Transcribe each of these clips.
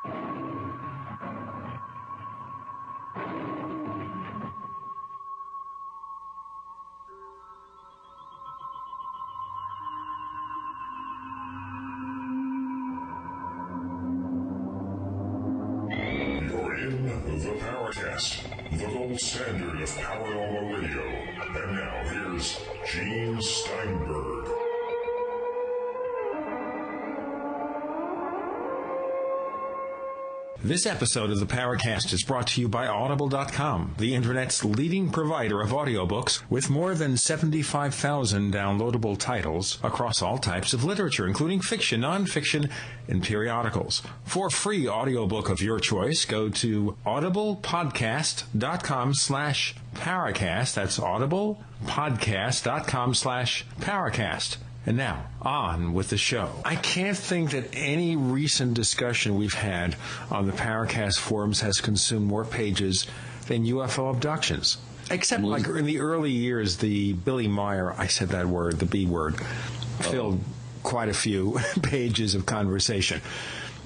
The Paracast, the gold standard of paranormal radio. And now here's Gene Steinberg. This episode of the Paracast is brought to you by Audible.com, the Internet's leading provider of audiobooks with more than 75,000 downloadable titles across all types of literature, including fiction, nonfiction, and periodicals. For a free audiobook of your choice, go to audiblepodcast.com/Paracast. That's audiblepodcast.com/Paracast. And now, on with the show. I can't think that any recent discussion we've had on the Paracast forums has consumed more pages than UFO abductions. Except like in the early years, the Billy Meyer, I said that word, the B word, filled quite a few pages of conversation.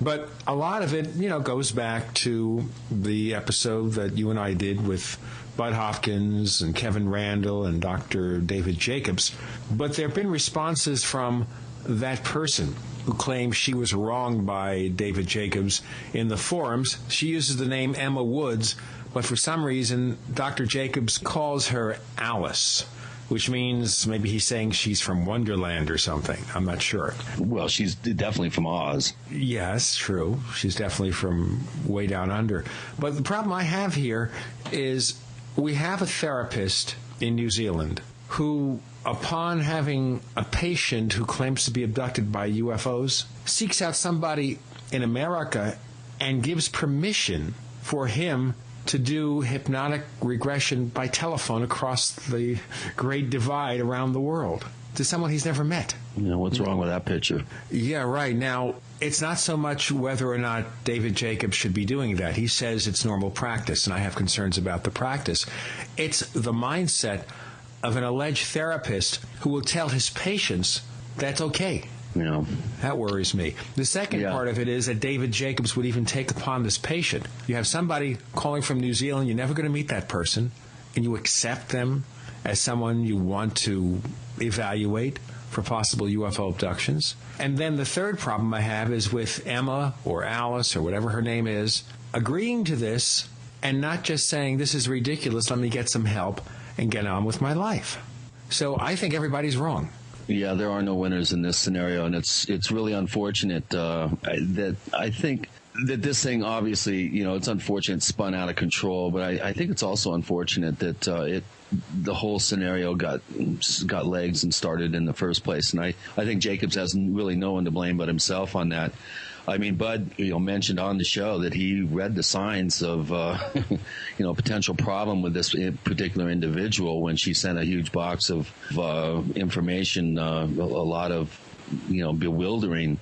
But a lot of it, goes back to the episode that you and I did with Bud Hopkins and Kevin Randall and Dr. David Jacobs. But there have been responses from that person who claims she was wronged by David Jacobs in the forums. She uses the name Emma Woods, but for some reason, Dr. Jacobs calls her Alice, which means maybe he's saying she's from Wonderland or something. I'm not sure. Well, she's definitely from Oz. Yes, true. She's definitely from way down under. But the problem I have here is we have a therapist in New Zealand who, upon having a patient who claims to be abducted by UFOs, seeks out somebody in America and gives permission for him to do hypnotic regression by telephone across the Great Divide around the world to someone he's never met. What's wrong with that picture? Yeah, right. Now, it's not so much whether or not David Jacobs should be doing that. He says it's normal practice, and I have concerns about the practice. It's the mindset of an alleged therapist who will tell his patients that's okay. Yeah. That worries me. The second part of it is that David Jacobs would even take upon this patient. You have somebody calling from New Zealand, you're never going to meet that person, and you accept them as someone you want to evaluate for possible UFO abductions. And then the third problem I have is with Emma or Alice or whatever her name is, agreeing to this and not just saying, this is ridiculous, let me get some help and get on with my life. So I think everybody's wrong. Yeah, there are no winners in this scenario, and it's really unfortunate that I think that this thing, obviously, it's unfortunate it spun out of control, but I think it's also unfortunate that the whole scenario got legs and started in the first place. And I think Jacobs has really no one to blame but himself on that. I mean, Bud, mentioned on the show that he read the signs of, potential problem with this particular individual when she sent a huge box of information, a lot of, bewildering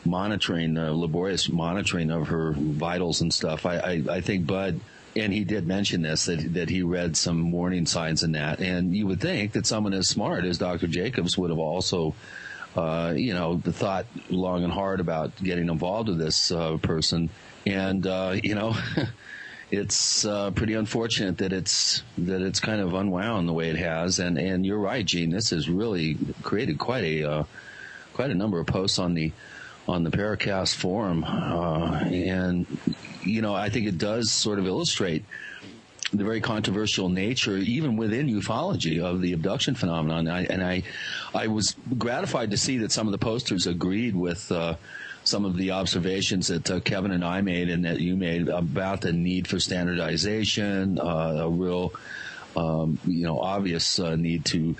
monitoring, laborious monitoring of her vitals and stuff. I think Bud, and he did mention this, that he read some warning signs in that. And you would think that someone as smart as Dr. Jacobs would have also thought long and hard about getting involved with this person. And, it's pretty unfortunate that it's kind of unwound the way it has. And you're right, Gene, this has really created quite a number of posts on the Paracast forum. And, I think it does sort of illustrate the very controversial nature, even within ufology, of the abduction phenomenon. I was gratified to see that some of the posters agreed with some of the observations that Kevin and I made and that you made about the need for standardization, a real, obvious need to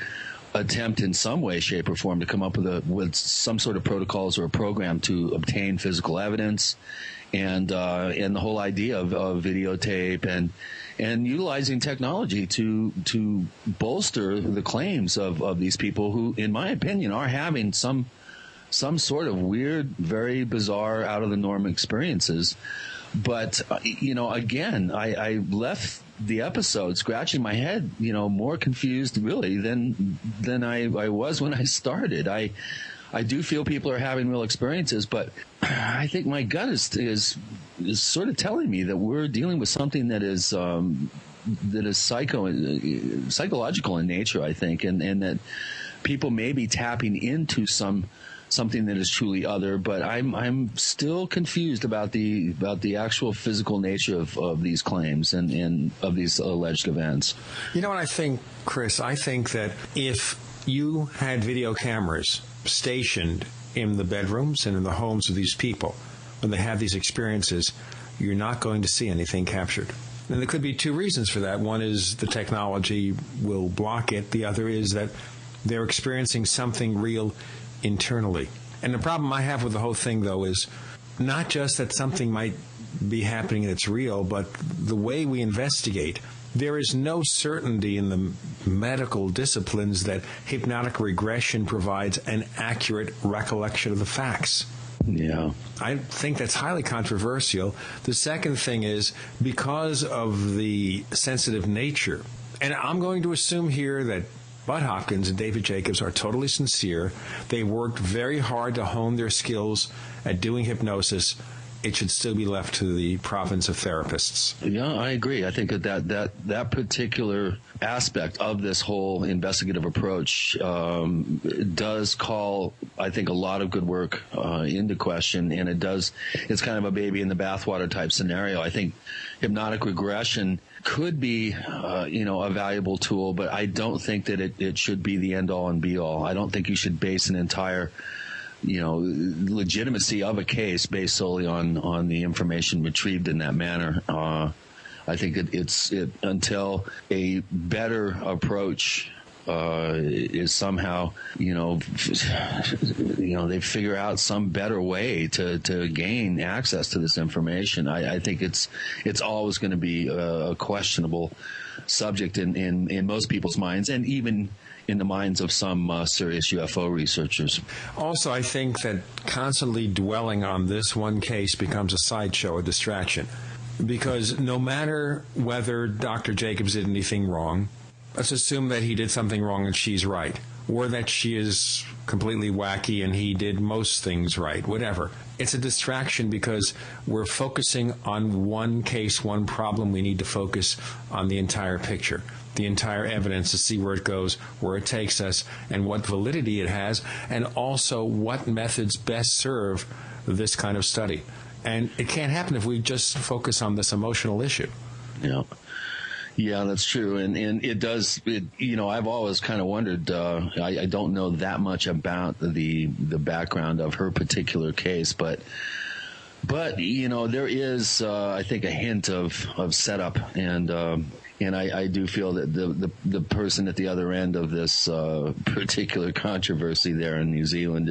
attempt in some way, shape, or form to come up with some sort of protocols or a program to obtain physical evidence, and the whole idea of videotape and utilizing technology to bolster the claims of these people who, in my opinion, are having some sort of weird, very bizarre, out of the norm experiences. But again, I left the episode scratching my head, more confused really than I was when I started. I do feel people are having real experiences, but I think my gut is is sort of telling me that we're dealing with something that is psychological in nature, I think, and that people may be tapping into something that is truly other, but I'm still confused about the actual physical nature of these claims and of these alleged events. You know what I think, Chris? I think that if you had video cameras stationed in the bedrooms and in the homes of these people when they have these experiences, you're not going to see anything captured. And there could be two reasons for that. One is the technology will block it. The other is that they're experiencing something real internally. And the problem I have with the whole thing, though, is not just that something might be happening and it's real, but the way we investigate. There is no certainty in the medical disciplines that hypnotic regression provides an accurate recollection of the facts. Yeah. I think that's highly controversial. The second thing is, because of the sensitive nature, and I'm going to assume here that Bud Hopkins and David Jacobs are totally sincere. They worked very hard to hone their skills at doing hypnosis. It should still be left to the province of therapists. Yeah, I agree. I think that particular aspect of this whole investigative approach does call, I think, a lot of good work into question, and it's kind of a baby in the bathwater type scenario. I think hypnotic regression could be, a valuable tool, but I don't think that it should be the end all and be all. I don't think you should base an entire legitimacy of a case based solely on the information retrieved in that manner. I think it's until a better approach is somehow, they figure out some better way to gain access to this information. I think it's always going to be a questionable subject in most people's minds, and even in the minds of some serious UFO researchers. Also, I think that constantly dwelling on this one case becomes a sideshow, a distraction. Because no matter whether Dr. Jacobs did anything wrong, let's assume that he did something wrong and she's right, or that she is completely wacky and he did most things right, whatever. It's a distraction because we're focusing on one case, one problem. We need to focus on the entire picture, the entire evidence, to see where it goes, where it takes us, and what validity it has, and also what methods best serve this kind of study. And it can't happen if we just focus on this emotional issue. Yeah, that's true. And it does, I've always kind of wondered, I don't know that much about the background of her particular case, but there is, I think, a hint of setup, and I do feel that the person at the other end of this particular controversy there in New Zealand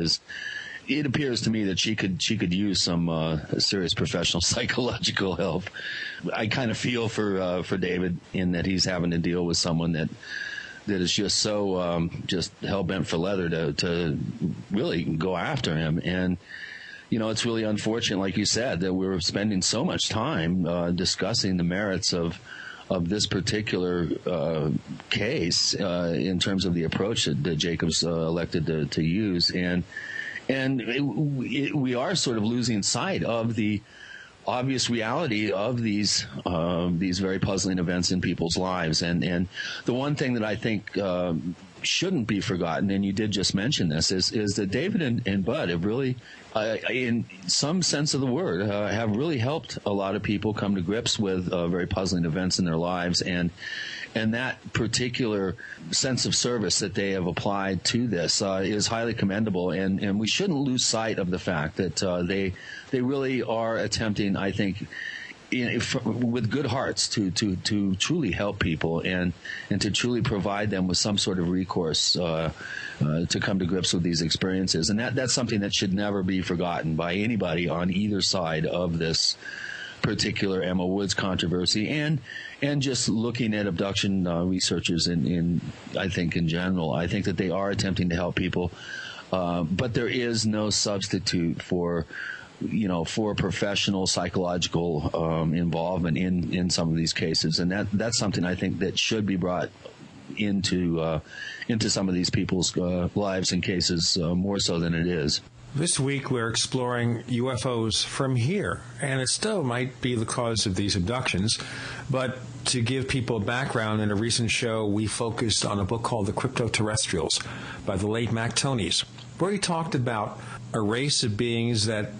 it appears to me that she could use some serious professional psychological help. I kind of feel for David in that he's having to deal with someone that is just so just hell bent for leather to really go after him. And it's really unfortunate, like you said, that we're spending so much time discussing the merits of this particular case in terms of the approach that Jacobs elected to use, and we are sort of losing sight of the obvious reality of these very puzzling events in people's lives. And the one thing that I think shouldn't be forgotten, and you did just mention this, is that David and Bud have really, in some sense of the word, have really helped a lot of people come to grips with very puzzling events in their lives. And that particular sense of service that they have applied to this is highly commendable, and we shouldn't lose sight of the fact that they really are attempting, I think, with good hearts to truly help people and to truly provide them with some sort of recourse to come to grips with these experiences. And that's something that should never be forgotten by anybody on either side of this particular Emma Woods controversy, and just looking at abduction researchers in I think in general. I think that they are attempting to help people, but there is no substitute for professional psychological involvement in some of these cases, and that's something I think that should be brought into some of these people's lives and cases more so than it is. This week we're exploring UFOs from here, and it still might be the cause of these abductions. But to give people background, in a recent show we focused on a book called The Crypto-Terrestrials by the late Mac Tonnies, where he talked about a race of beings that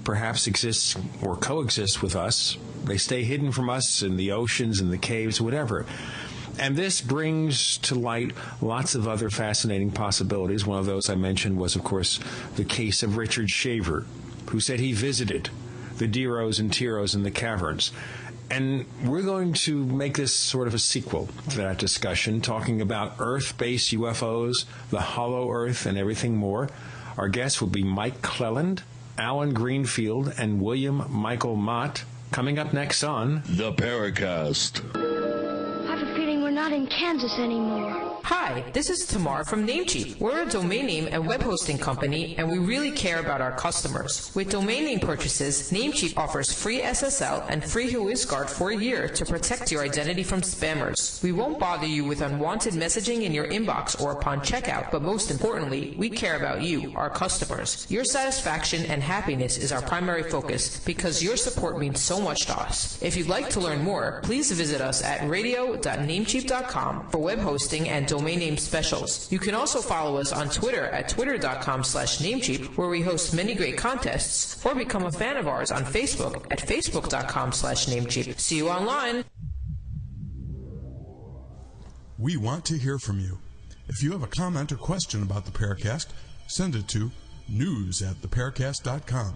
perhaps exists or coexist with us. They stay hidden from us in the oceans, in the caves, whatever. And this brings to light lots of other fascinating possibilities. One of those I mentioned was, of course, the case of Richard Shaver, who said he visited the Diros and Tiros in the caverns. And we're going to make this sort of a sequel to that discussion, talking about Earth-based UFOs, the hollow Earth, and everything more. Our guests will be Mike Clelland, Alan Greenfield, and William Michael Mott. Coming up next on The Paracast. We're not in Kansas anymore. Hi, this is Tamar from Namecheap. We're a domain name and web hosting company, and we really care about our customers. With domain name purchases, Namecheap offers free SSL and free WhoisGuard for a year to protect your identity from spammers. We won't bother you with unwanted messaging in your inbox or upon checkout, but most importantly, we care about you, our customers. Your satisfaction and happiness is our primary focus because your support means so much to us. If you'd like to learn more, please visit us at radio.namecheap.com for web hosting and domain name specials. You can also follow us on Twitter at twitter.com/namecheap, where we host many great contests, or become a fan of ours on Facebook at facebook.com/namecheap. See you online. We want to hear from you. If you have a comment or question about the Paracast, send it to news@theparacast.com.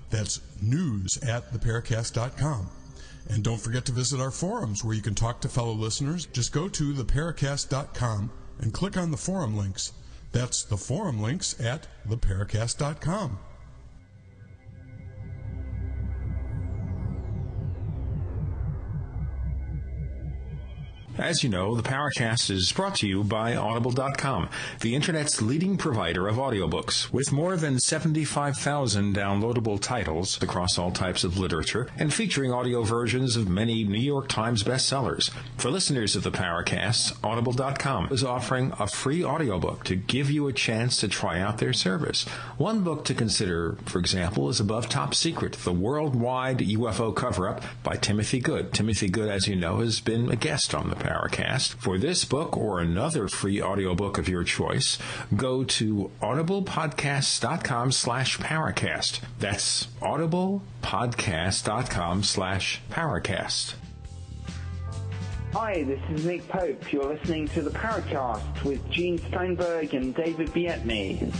That's news@theparacast.com. And don't forget to visit our forums where you can talk to fellow listeners. Just go to theparacast.com and click on the forum links. That's the forum links at theparacast.com. As you know, the Paracast is brought to you by Audible.com, the Internet's leading provider of audiobooks, with more than 75,000 downloadable titles across all types of literature and featuring audio versions of many New York Times bestsellers. For listeners of the Paracast, Audible.com is offering a free audiobook to give you a chance to try out their service. One book to consider, for example, is Above Top Secret, the Worldwide UFO Cover-Up by Timothy Good. Timothy Good, as you know, has been a guest on the Paracast. For this book or another free audiobook of your choice, go to audiblepodcast.com/Paracast. That's audiblepodcast.com/Paracast. Hi, this is Nick Pope. You're listening to the Paracast with Gene Steinberg and David Bietney.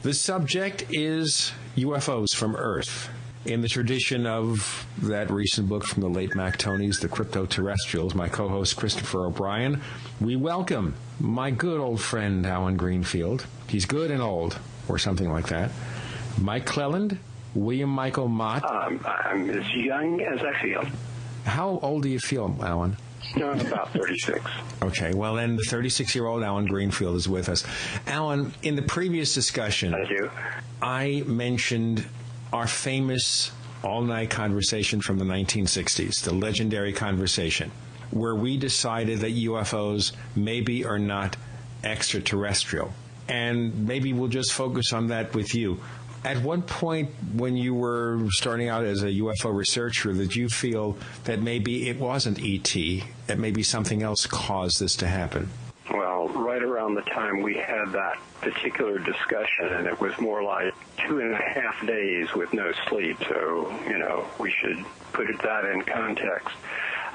The subject is UFOs from Earth. In the tradition of that recent book from the late Mac Tonnies, The Crypto-Terrestrials, my co-host Christopher O'Brien, we welcome my good old friend Alan Greenfield. He's good and old, or something like that. Mike Clelland, William Michael Mott. I'm as young as I feel. How old do you feel, Alan? No, I'm about 36. Okay, well then the 36-year-old Alan Greenfield is with us. Alan, in the previous discussion, I mentioned our famous all-night conversation from the 1960s, the legendary conversation, where we decided that UFOs maybe are not extraterrestrial. And maybe we'll just focus on that with you. At what point when you were starting out as a UFO researcher did you feel that maybe it wasn't ET, that maybe something else caused this to happen? Well, right around the time we had that particular discussion, and it was more like 2.5 days with no sleep, so, we should put that in context.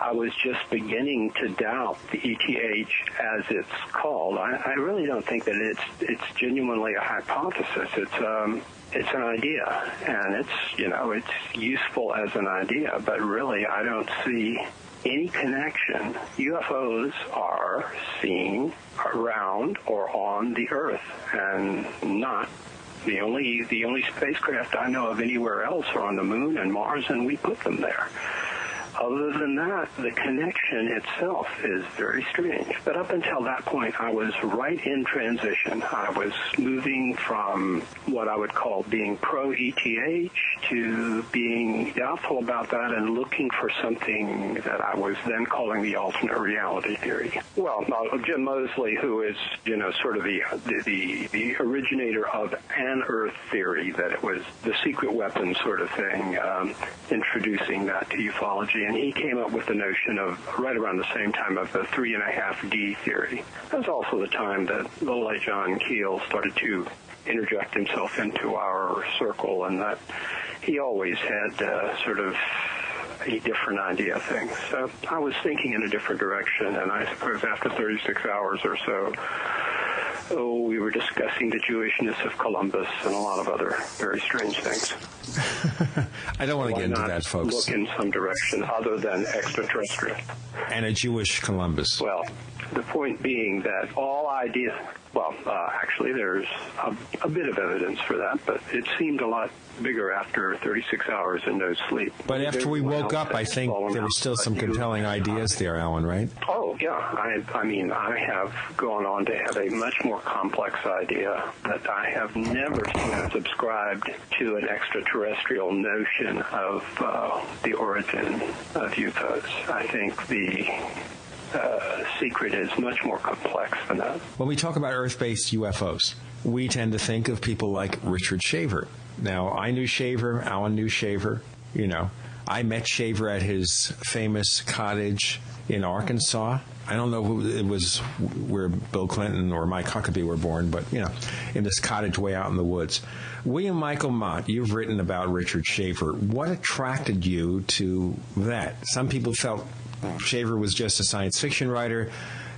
I was just beginning to doubt the ETH as it's called. I really don't think that it's genuinely a hypothesis. It's an idea, and it's useful as an idea, but really I don't see any connection. UFOs are seen around or on the Earth, and not the only spacecraft I know of anywhere else are on the Moon and Mars, and we put them there. other than that, the connection itself is very strange. But up until that point, I was right in transition. I was moving from what I would call being pro-ETH to being doubtful about that and looking for something that I was then calling the alternate reality theory. Well, Jim Mosley, who is, sort of the originator of an Earth theory, that it was the secret weapon sort of thing, introducing that to ufology, and he came up with the notion of, right around the same time, of the 3.5D theory. That was also the time that Lowlight John Keel started to interject himself into our circle, and that he always had sort of a different idea of things. So I was thinking in a different direction, and I suppose after 36 hours or so, we were discussing the Jewishness of Columbus and a lot of other very strange things. I don't want to get into that, folks. Look in some direction other than extraterrestrial. And a Jewish Columbus. Well, the point being that all ideas, actually there's a bit of evidence for that, but it seemed a lot bigger after 36 hours and no sleep. But after we woke up, I think there were still some compelling ideas there, Alan, right? Oh, yeah. I mean, I have gone on to have a much more complex idea that I have never subscribed to an extraterrestrial notion of the origin of UFOs. I think the secret is much more complex than that. When we talk about Earth-based UFOs, we tend to think of people like Richard Shaver. Now, I knew Shaver, Alan knew Shaver, I met Shaver at his famous cottage in Arkansas. I don't know who it was, where Bill Clinton or Mike Huckabee were born, but, in this cottage way out in the woods. William Michael Mott, you've written about Richard Shaver. What attracted you to that? Some people felt Shaver was just a science fiction writer,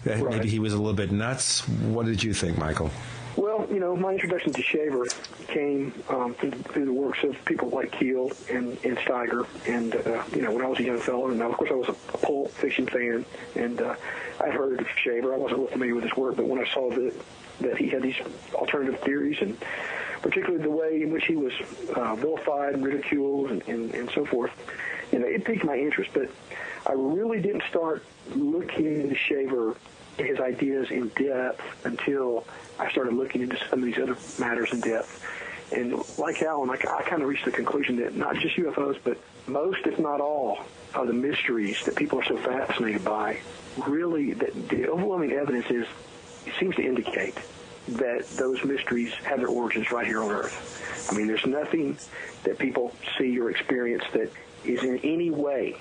that right. Maybe he was a little bit nuts. What did you think, Michael? Well, my introduction to Shaver came through the works of people like Keel and Steiger. And, when I was a young fellow, and of course I was a Pulp Fiction fan, and I'd heard of Shaver. I wasn't real familiar with his work, but when I saw that he had these alternative theories, and particularly the way in which he was vilified and ridiculed and so forth, it piqued my interest. But I really didn't start looking into Shaver, his ideas in depth, until I started looking into some of these other matters in depth. And like Alan, I kind of reached the conclusion that not just UFOs, but most, if not all, of the mysteries that people are so fascinated by, really, that the overwhelming evidence seems to indicate that those mysteries have their origins right here on Earth. I mean, there's nothing that people see or experience that is in any way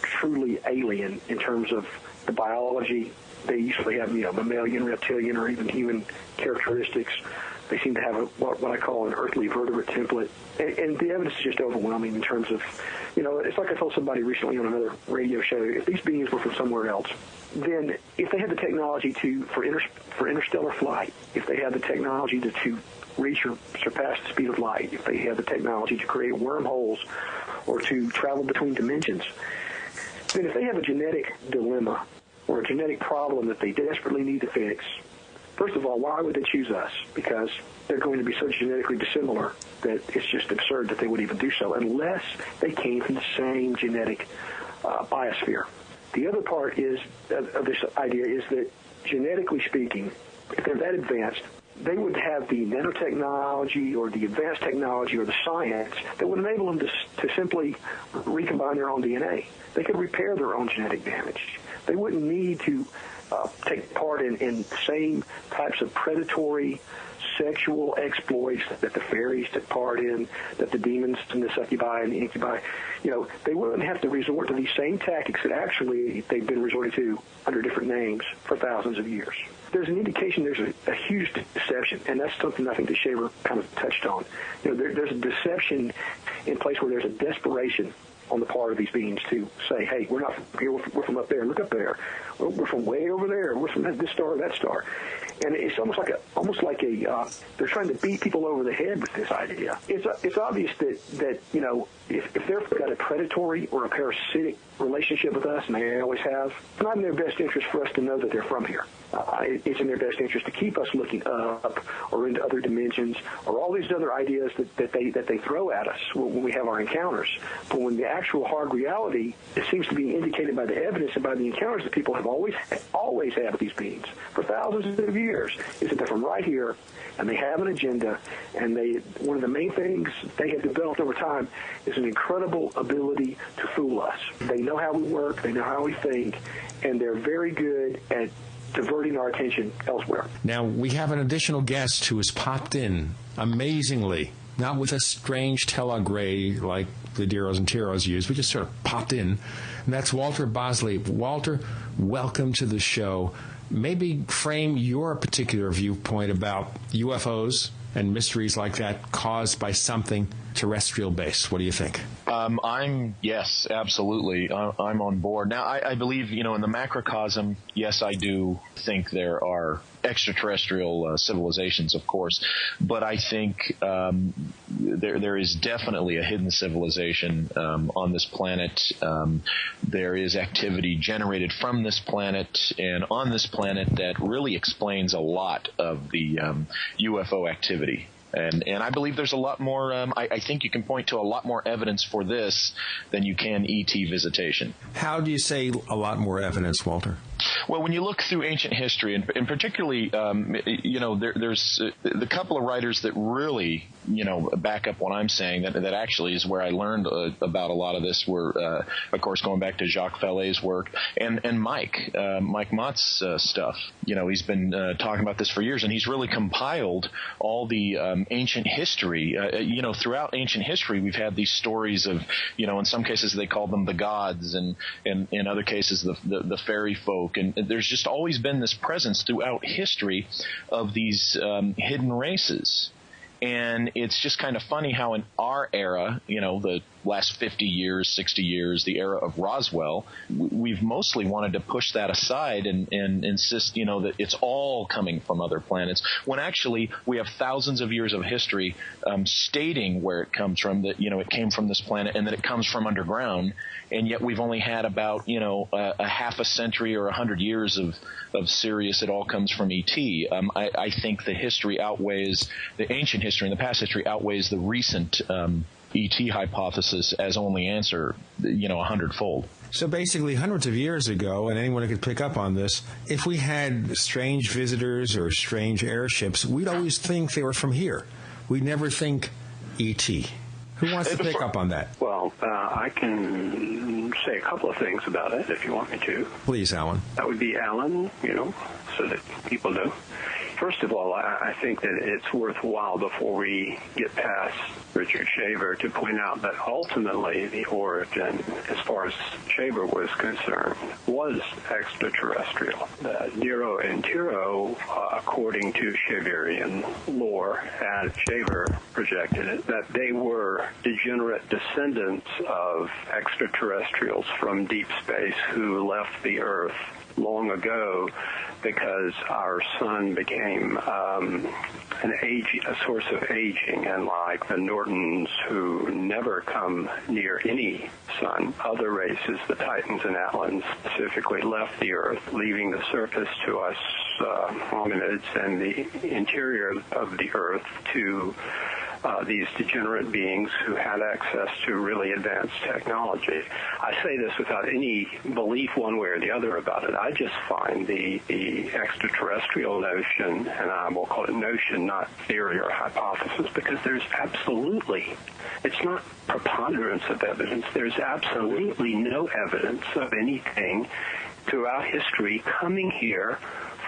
truly alien in terms of the biology. They usually have, mammalian, reptilian, or even human characteristics. They seem to have what I call an earthly vertebrate template. And the evidence is just overwhelming in terms of, it's like I told somebody recently on another radio show, if these beings were from somewhere else, then if they had the technology for interstellar flight, if they had the technology to reach or surpass the speed of light, if they had the technology to create wormholes or to travel between dimensions, then if they have a genetic dilemma or a genetic problem that they desperately need to fix, first of all, why would they choose us? Because they're going to be so genetically dissimilar that it's just absurd that they would even do so, unless they came from the same genetic biosphere. The other part of this idea is that, genetically speaking, if they're that advanced, they would have the nanotechnology or the advanced technology or the science that would enable them to simply recombine their own DNA. They could repair their own genetic damage. They wouldn't need to take part in the same types of predatory sexual exploits that the fairies took part in, that the demons and the succubi and the incubi, they wouldn't have to resort to these same tactics that actually they've been resorting to under different names for thousands of years. There's an indication there's a huge deception, and that's something I think that Shaver kind of touched on. There's a deception in place where there's a desperation on the part of these beings to say, hey, we're not from here, we're from up there, look up there. We're from way over there, we're from this star or that star. And it's almost like they're trying to beat people over the head with this idea. It's obvious that if they've got a predatory or a parasitic relationship with us, and they always have, it's not in their best interest for us to know that they're from here. it's in their best interest to keep us looking up or into other dimensions or all these other ideas that they throw at us when we have our encounters. But when the actual hard reality, it seems to be indicated by the evidence and by the encounters that people have always had with these beings for thousands of years, is that they're from right here, and they have an agenda, and one of the main things they have developed over time is an incredible ability to fool us. They know how we work, they know how we think, and they're very good at diverting our attention elsewhere. Now, we have an additional guest who has popped in, amazingly, not with a strange telegray like the Deros and Tiros use. We just sort of popped in, and that's Walter Bosley. Walter, welcome to the show. Maybe frame your particular viewpoint about UFOs and mysteries like that caused by something terrestrial-based. What do you think? Yes, absolutely. I'm on board. Now, I believe, in the macrocosm, yes, I do think there are extraterrestrial civilizations, of course, but I think there is definitely a hidden civilization on this planet. There is activity generated from this planet and on this planet that really explains a lot of the UFO activity. And I believe there's a lot more, I think you can point to a lot more evidence for this than you can ET visitation. How do you say a lot more evidence, Walter? Well, when you look through ancient history, and particularly, there's the couple of writers that really, back up what I'm saying, that actually is where I learned about a lot of this were, of course, going back to Jacques Fallé's work and Mike Mott's stuff. He's been talking about this for years, and he's really compiled all the ancient history. Throughout ancient history, we've had these stories of, in some cases they call them the gods, and in other cases the fairy folk. And there's just always been this presence throughout history of these hidden races. And it's just kind of funny how in our era, the last 50 years, 60 years, the era of Roswell, we've mostly wanted to push that aside and insist, that it's all coming from other planets, when actually we have thousands of years of history stating where it comes from, that, it came from this planet and that it comes from underground. And yet we've only had about, a half a century or 100 years of serious, it all comes from ET. I think the history outweighs, the ancient history and the past history outweighs the recent ET hypothesis as only answer, 100-fold. So basically, hundreds of years ago, and anyone who could pick up on this, if we had strange visitors or strange airships, we'd always think they were from here. We'd never think ET. Who wants to pick up on that? Well, I can say a couple of things about it if you want me to. Please, Alan. That would be Alan, so that people know. First of all, I think that it's worthwhile before we get past Richard Shaver to point out that ultimately the origin, as far as Shaver was concerned, was extraterrestrial. Nero and Tiro, according to Shaverian lore, as Shaver projected it, that they were degenerate descendants of extraterrestrials from deep space who left the Earth long ago because our sun became a source of aging, and like the Nortons, who never come near any sun, other races, the Titans and Atlans, specifically left the Earth, leaving the surface to us hominids and the interior of the Earth to these degenerate beings who had access to really advanced technology. I say this without any belief one way or the other about it. I just find the extraterrestrial notion, and I will call it notion, not theory or hypothesis, because there's absolutely, it's not preponderance of evidence, there's absolutely no evidence of anything throughout history coming here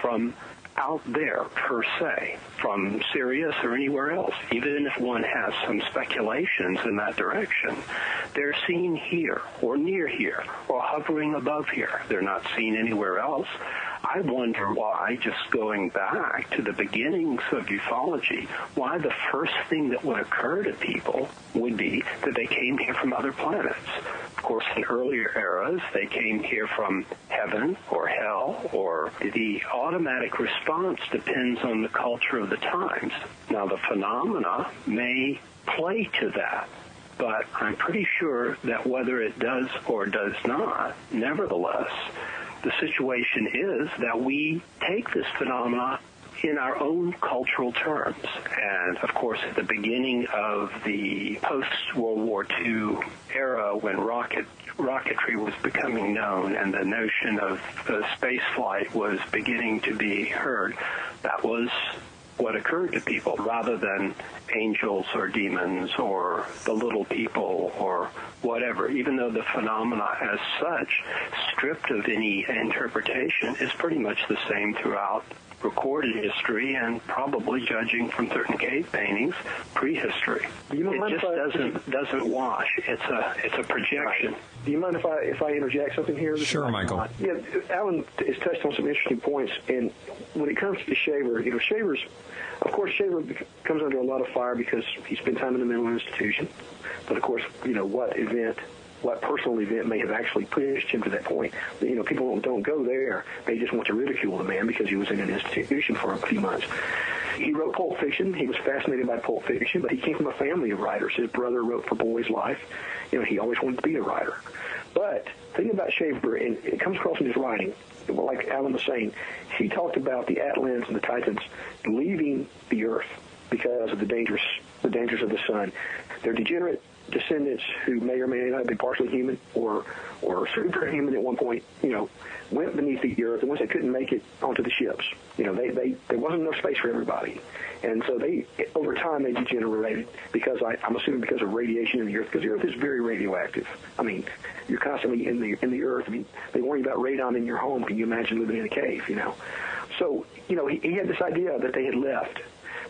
from out there per se, from Sirius or anywhere else. Even if one has some speculations in that direction, they're seen here or near here or hovering above here. They're not seen anywhere else. I wonder why, just going back to the beginnings of ufology, why the first thing that would occur to people would be that they came here from other planets. Of course, in earlier eras, they came here from heaven or hell, or the automatic response depends on the culture of the times. Now, the phenomena may play to that, but I'm pretty sure that whether it does or does not, nevertheless, the situation is that we take this phenomenon in our own cultural terms. And, of course, at the beginning of the post-World War II era, when rocketry was becoming known and the notion of space flight was beginning to be heard, that was what occurred to people, rather than angels or demons or the little people or whatever, even though the phenomena as such, stripped of any interpretation, is pretty much the same throughout recorded history and probably, judging from certain cave paintings, prehistory. It just doesn't wash. It's a projection. Do you mind if I interject something here? Sure, Michael. Yeah, Alan has touched on some interesting points, and when it comes to Shaver, Shaver comes under a lot of fire because he spent time in a mental institution. But of course, what personal event may have actually pushed him to that point. People don't go there. They just want to ridicule the man because he was in an institution for a few months. He wrote Pulp Fiction. He was fascinated by Pulp Fiction, but he came from a family of writers. His brother wrote for Boy's Life. He always wanted to be a writer. But thinking about Shaver, and it comes across in his writing, like Alan was saying, he talked about the Atlans and the Titans leaving the Earth because of the dangers of the sun. They're degenerate descendants who may or may not have been partially human or superhuman at one point, went beneath the earth, and once they couldn't make it onto the ships, there wasn't enough space for everybody. And so over time, they degenerated because I'm assuming because of radiation in the earth, because the earth is very radioactive. I mean, you're constantly in the earth. I mean, they worry about radon in your home. Can you imagine living in a cave, So, he had this idea that they had left.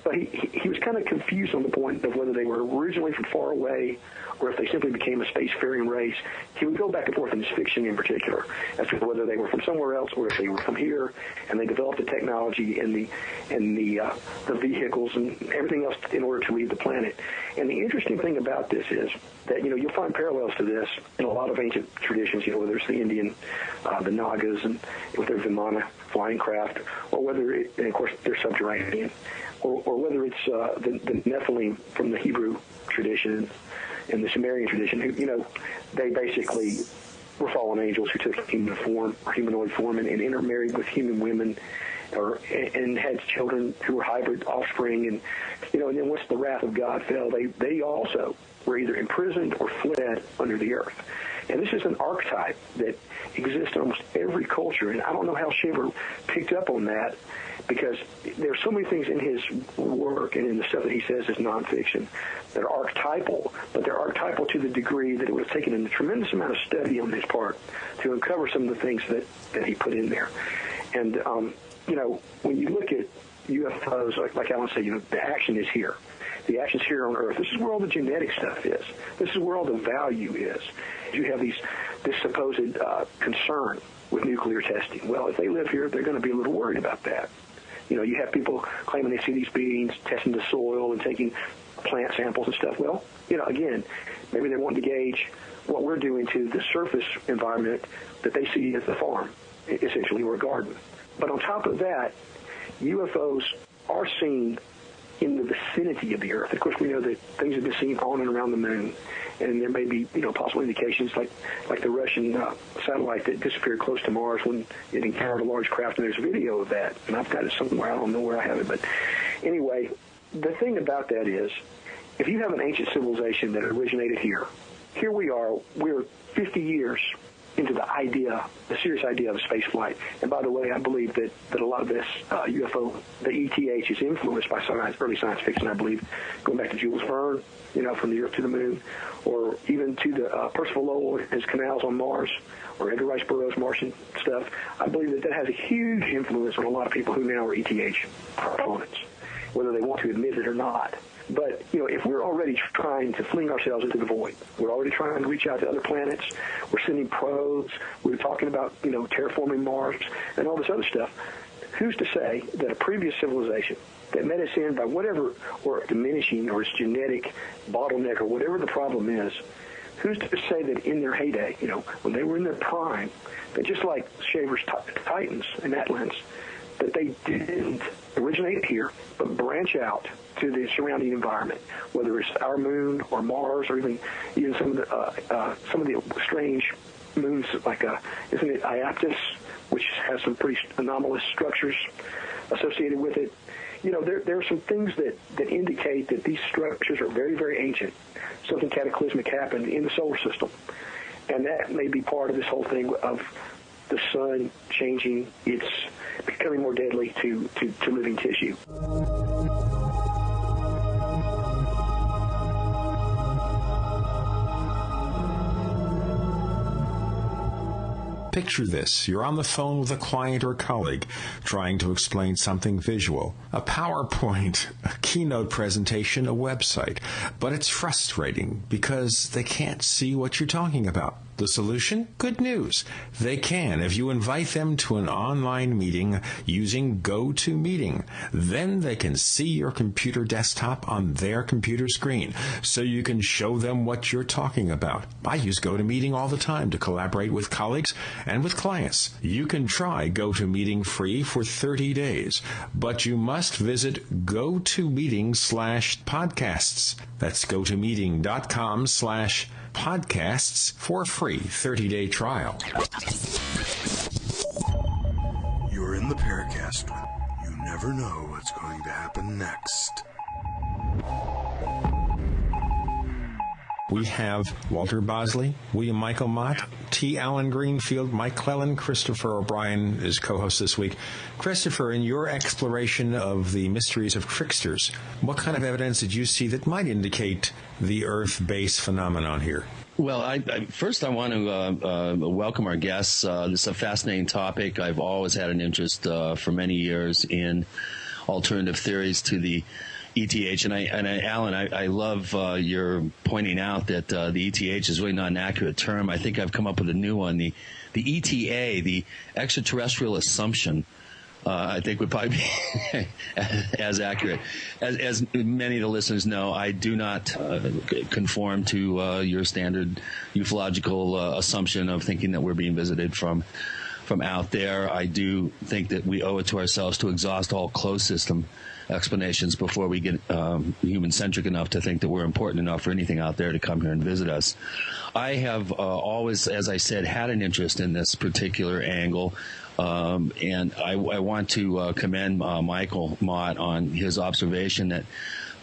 But he was kind of confused on the point of whether they were originally from far away or if they simply became a spacefaring race. He would go back and forth in his fiction in particular as to whether they were from somewhere else or if they were from here, and they developed the technology and the vehicles and everything else in order to leave the planet. And the interesting thing about this is that, you'll find parallels to this in a lot of ancient traditions, whether it's the Indian, the Nagas, and with their Vimana flying craft, or whether, and of course, they're subterranean, or whether it's the Nephilim from the Hebrew tradition and the Sumerian tradition, who, they basically were fallen angels who took human form or humanoid form and intermarried with human women and had children who were hybrid offspring. And, and then once the wrath of God fell, they also were either imprisoned or fled under the earth. And this is an archetype that exists in almost every culture, and I don't know how Shaver picked up on that, because there are so many things in his work and in the stuff that he says is nonfiction that are archetypal, but they're archetypal to the degree that it would have taken a tremendous amount of study on his part to uncover some of the things that he put in there. And, when you look at UFOs, like Alan said, the action is here. The action's here on Earth. This is where all the genetic stuff is. This is where all the value is. You have this supposed concern with nuclear testing. Well, if they live here, they're going to be a little worried about that. You have people claiming they see these beings testing the soil and taking plant samples and stuff. Well, again, maybe they want to gauge what we're doing to the surface environment that they see as the farm, essentially, or a garden. But on top of that, UFOs are seen in the vicinity of the Earth. Of course, we know that things have been seen on and around the moon, and there may be, possible indications like the Russian satellite that disappeared close to Mars when it encountered a large craft, and there's video of that, and I've got it somewhere. I don't know where I have it, but anyway, the thing about that is, if you have an ancient civilization that originated here we are, we're 50 years into the serious idea of space flight. And by the way, I believe that a lot of this UFO, the ETH, is influenced by early science fiction, I believe, going back to Jules Verne, from the Earth to the Moon, or even to the Percival Lowell, his Canals on Mars, or Edgar Rice Burroughs' Martian stuff. I believe that has a huge influence on a lot of people who now are ETH proponents, whether they want to admit it or not. But, if we're already trying to fling ourselves into the void, we're already trying to reach out to other planets, we're sending probes, we're talking about, terraforming Mars and all this other stuff, who's to say that a previous civilization that met us in by whatever, or diminishing, or its genetic bottleneck, or whatever the problem is, who's to say that in their heyday, when they were in their prime, that just like Shaver's Titans and Atlans, that they didn't originate here, but branch out to the surrounding environment, whether it's our moon or Mars, or even some of the strange moons, like isn't it Iaptis, which has some pretty anomalous structures associated with it. There are some things that indicate that these structures are very, very ancient. Something cataclysmic happened in the solar system. And that may be part of this whole thing of the sun changing. It's becoming more deadly to living tissue. Picture this. You're on the phone with a client or colleague trying to explain something visual. A PowerPoint, a keynote presentation, a website. But it's frustrating because they can't see what you're talking about. The solution? Good news. They can if you invite them to an online meeting using GoToMeeting. Then they can see your computer desktop on their computer screen, so you can show them what you're talking about. I use GoToMeeting all the time to collaborate with colleagues and with clients. You can try GoToMeeting free for 30 days, but you must visit GoToMeeting/podcasts. That's GoToMeeting.com/podcasts for a free 30-day trial. You're in the Paracast. You never know what's going to happen next. We have Walter Bosley, William Michael Mott, T. Allen Greenfield, Mike Clelland, Christopher O'Brien is co-host this week. Christopher, in your exploration of the mysteries of tricksters, what kind of evidence did you see that might indicate the Earth-based phenomenon here? Well, first I want to welcome our guests. This is a fascinating topic. I've always had an interest for many years in alternative theories to the ETH, and Alan, I love your pointing out that the ETH is really not an accurate term. I think I've come up with a new one. The ETA, the extraterrestrial assumption, I think would probably be as accurate. As many of the listeners know, I do not conform to your standard ufological assumption of thinking that we're being visited from out there. I do think that we owe it to ourselves to exhaust all closed system explanations before we get human-centric enough to think that we're important enough for anything out there to come here and visit us. I have always, as I said, had an interest in this particular angle, and I want to commend Michael Mott on his observation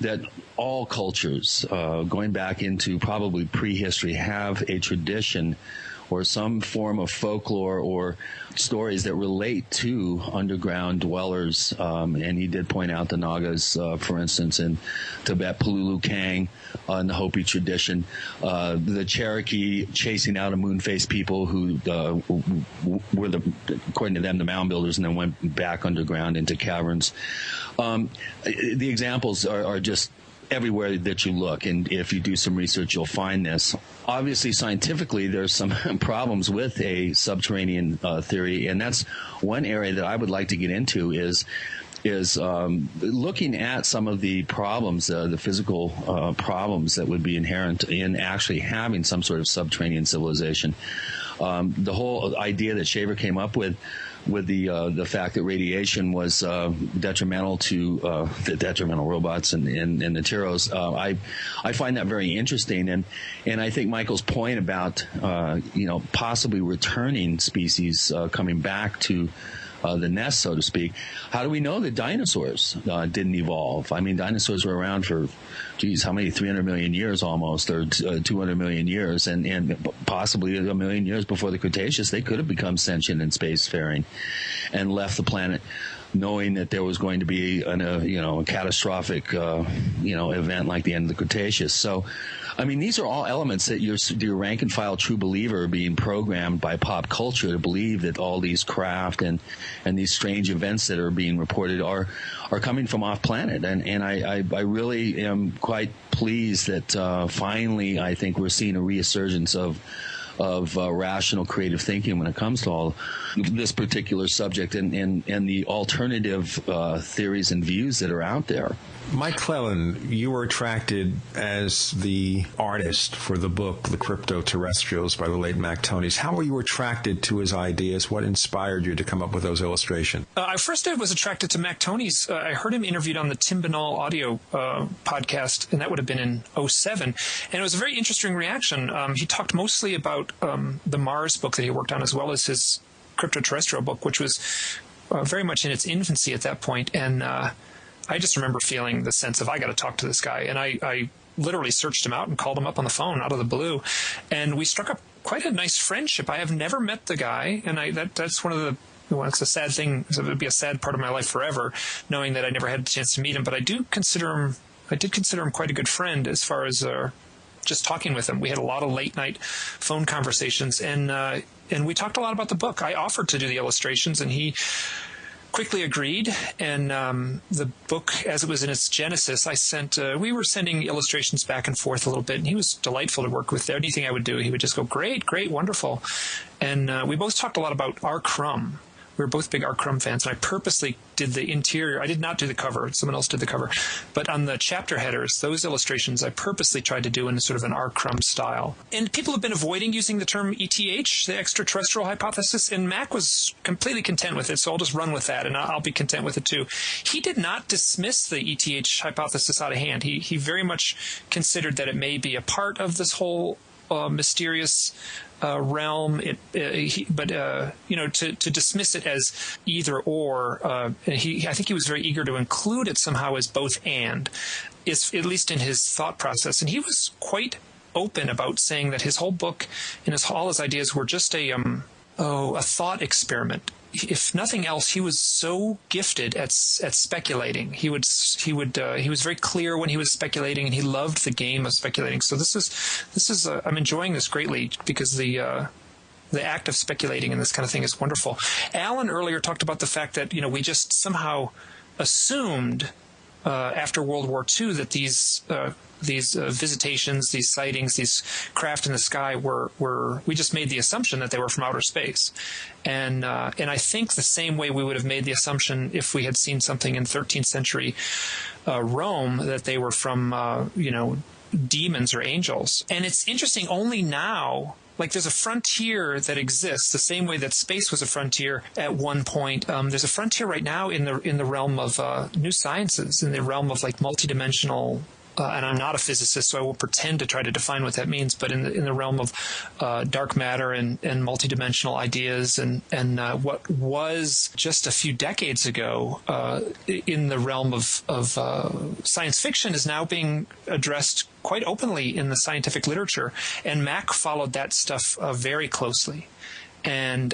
that all cultures, going back into probably prehistory, have a tradition or some form of folklore or stories that relate to underground dwellers. And he did point out the Nagas, for instance, in Tibet, Pululu Kang, in the Hopi tradition. The Cherokee chasing out a moon-faced people who were, according to them, the mound builders, and then went back underground into caverns. The examples are just everywhere that you look, and if you do some research, you'll find this. Obviously, scientifically, there's some problems with a subterranean theory, and that's one area that I would like to get into is looking at some of the problems, the physical problems that would be inherent in actually having some sort of subterranean civilization. The whole idea that Shaver came up with the fact that radiation was detrimental to the detrimental robots and the Tyros, I find that very interesting, and I think Michael's point about possibly returning species coming back to the nest, so to speak. How do we know that dinosaurs didn't evolve? I mean, dinosaurs were around for, how many, 300 million years almost, or 200 million years, and possibly a million years before the Cretaceous, they could have become sentient and spacefaring and left the planet knowing that there was going to be a catastrophic event like the end of the Cretaceous. So, I mean, these are all elements that your rank and file true believer are being programmed by pop culture to believe that all these craft and these strange events that are being reported are coming from off planet. And I really am quite pleased that finally I think we're seeing a resurgence of rational creative thinking when it comes to all this particular subject and the alternative theories and views that are out there. Mike Clelland, you were attracted as the artist for the book The Crypto-Terrestrials by the late Mac Tonnies. How were you attracted to his ideas? What inspired you to come up with those illustrations? I first was attracted to Mac Tonnies. I heard him interviewed on the Tim Binnall audio podcast, and that would have been in 2007. And it was a very interesting reaction. He talked mostly about the Mars book that he worked on, as well as his cryptoterrestrial book, which was very much in its infancy at that point. And I just remember feeling the sense of, I got to talk to this guy. And I literally searched him out and called him up on the phone out of the blue. And we struck up quite a nice friendship. I have never met the guy, and that's one of the, well, it's a sad thing. It would be a sad part of my life forever, knowing that I never had a chance to meet him. But I did consider him quite a good friend as far as just talking with him. We had a lot of late night phone conversations, and we talked a lot about the book. I offered to do the illustrations, and he quickly agreed. And the book, as it was in its genesis, we were sending illustrations back and forth a little bit, and he was delightful to work with. Anything I would do, he would just go, great, wonderful. And we both talked a lot about R. Crumb. We were both big R. Crumb fans, and I purposely did the interior. I did not do the cover. Someone else did the cover. But on the chapter headers, those illustrations I purposely tried to do in sort of an R. Crumb style. And people have been avoiding using the term ETH, the extraterrestrial hypothesis, and Mac was completely content with it, so I'll just run with that, and I'll be content with it too. He did not dismiss the ETH hypothesis out of hand. He very much considered that it may be a part of this whole mysterious realm, but to dismiss it as either or, I think he was very eager to include it somehow as both and, is at least in his thought process. And he was quite open about saying that his whole book and all his ideas were just a thought experiment. If nothing else, he was so gifted at speculating. He was very clear when he was speculating, and he loved the game of speculating. So this is I'm enjoying this greatly, because the act of speculating and this kind of thing is wonderful. Alan earlier talked about the fact that we just somehow assumed after World War II that these visitations, these sightings, these craft in the sky we just made the assumption that they were from outer space. And I think the same way we would have made the assumption if we had seen something in 13th century Rome that they were from, demons or angels. And it's interesting, only now, like there's a frontier that exists the same way that space was a frontier at one point. There's a frontier right now in the realm of new sciences, in the realm of like multidimensional. And I'm not a physicist, so I won't pretend to try to define what that means. But in the realm of dark matter and multidimensional ideas, and what was just a few decades ago in the realm of science fiction is now being addressed quite openly in the scientific literature. And Mac followed that stuff very closely. And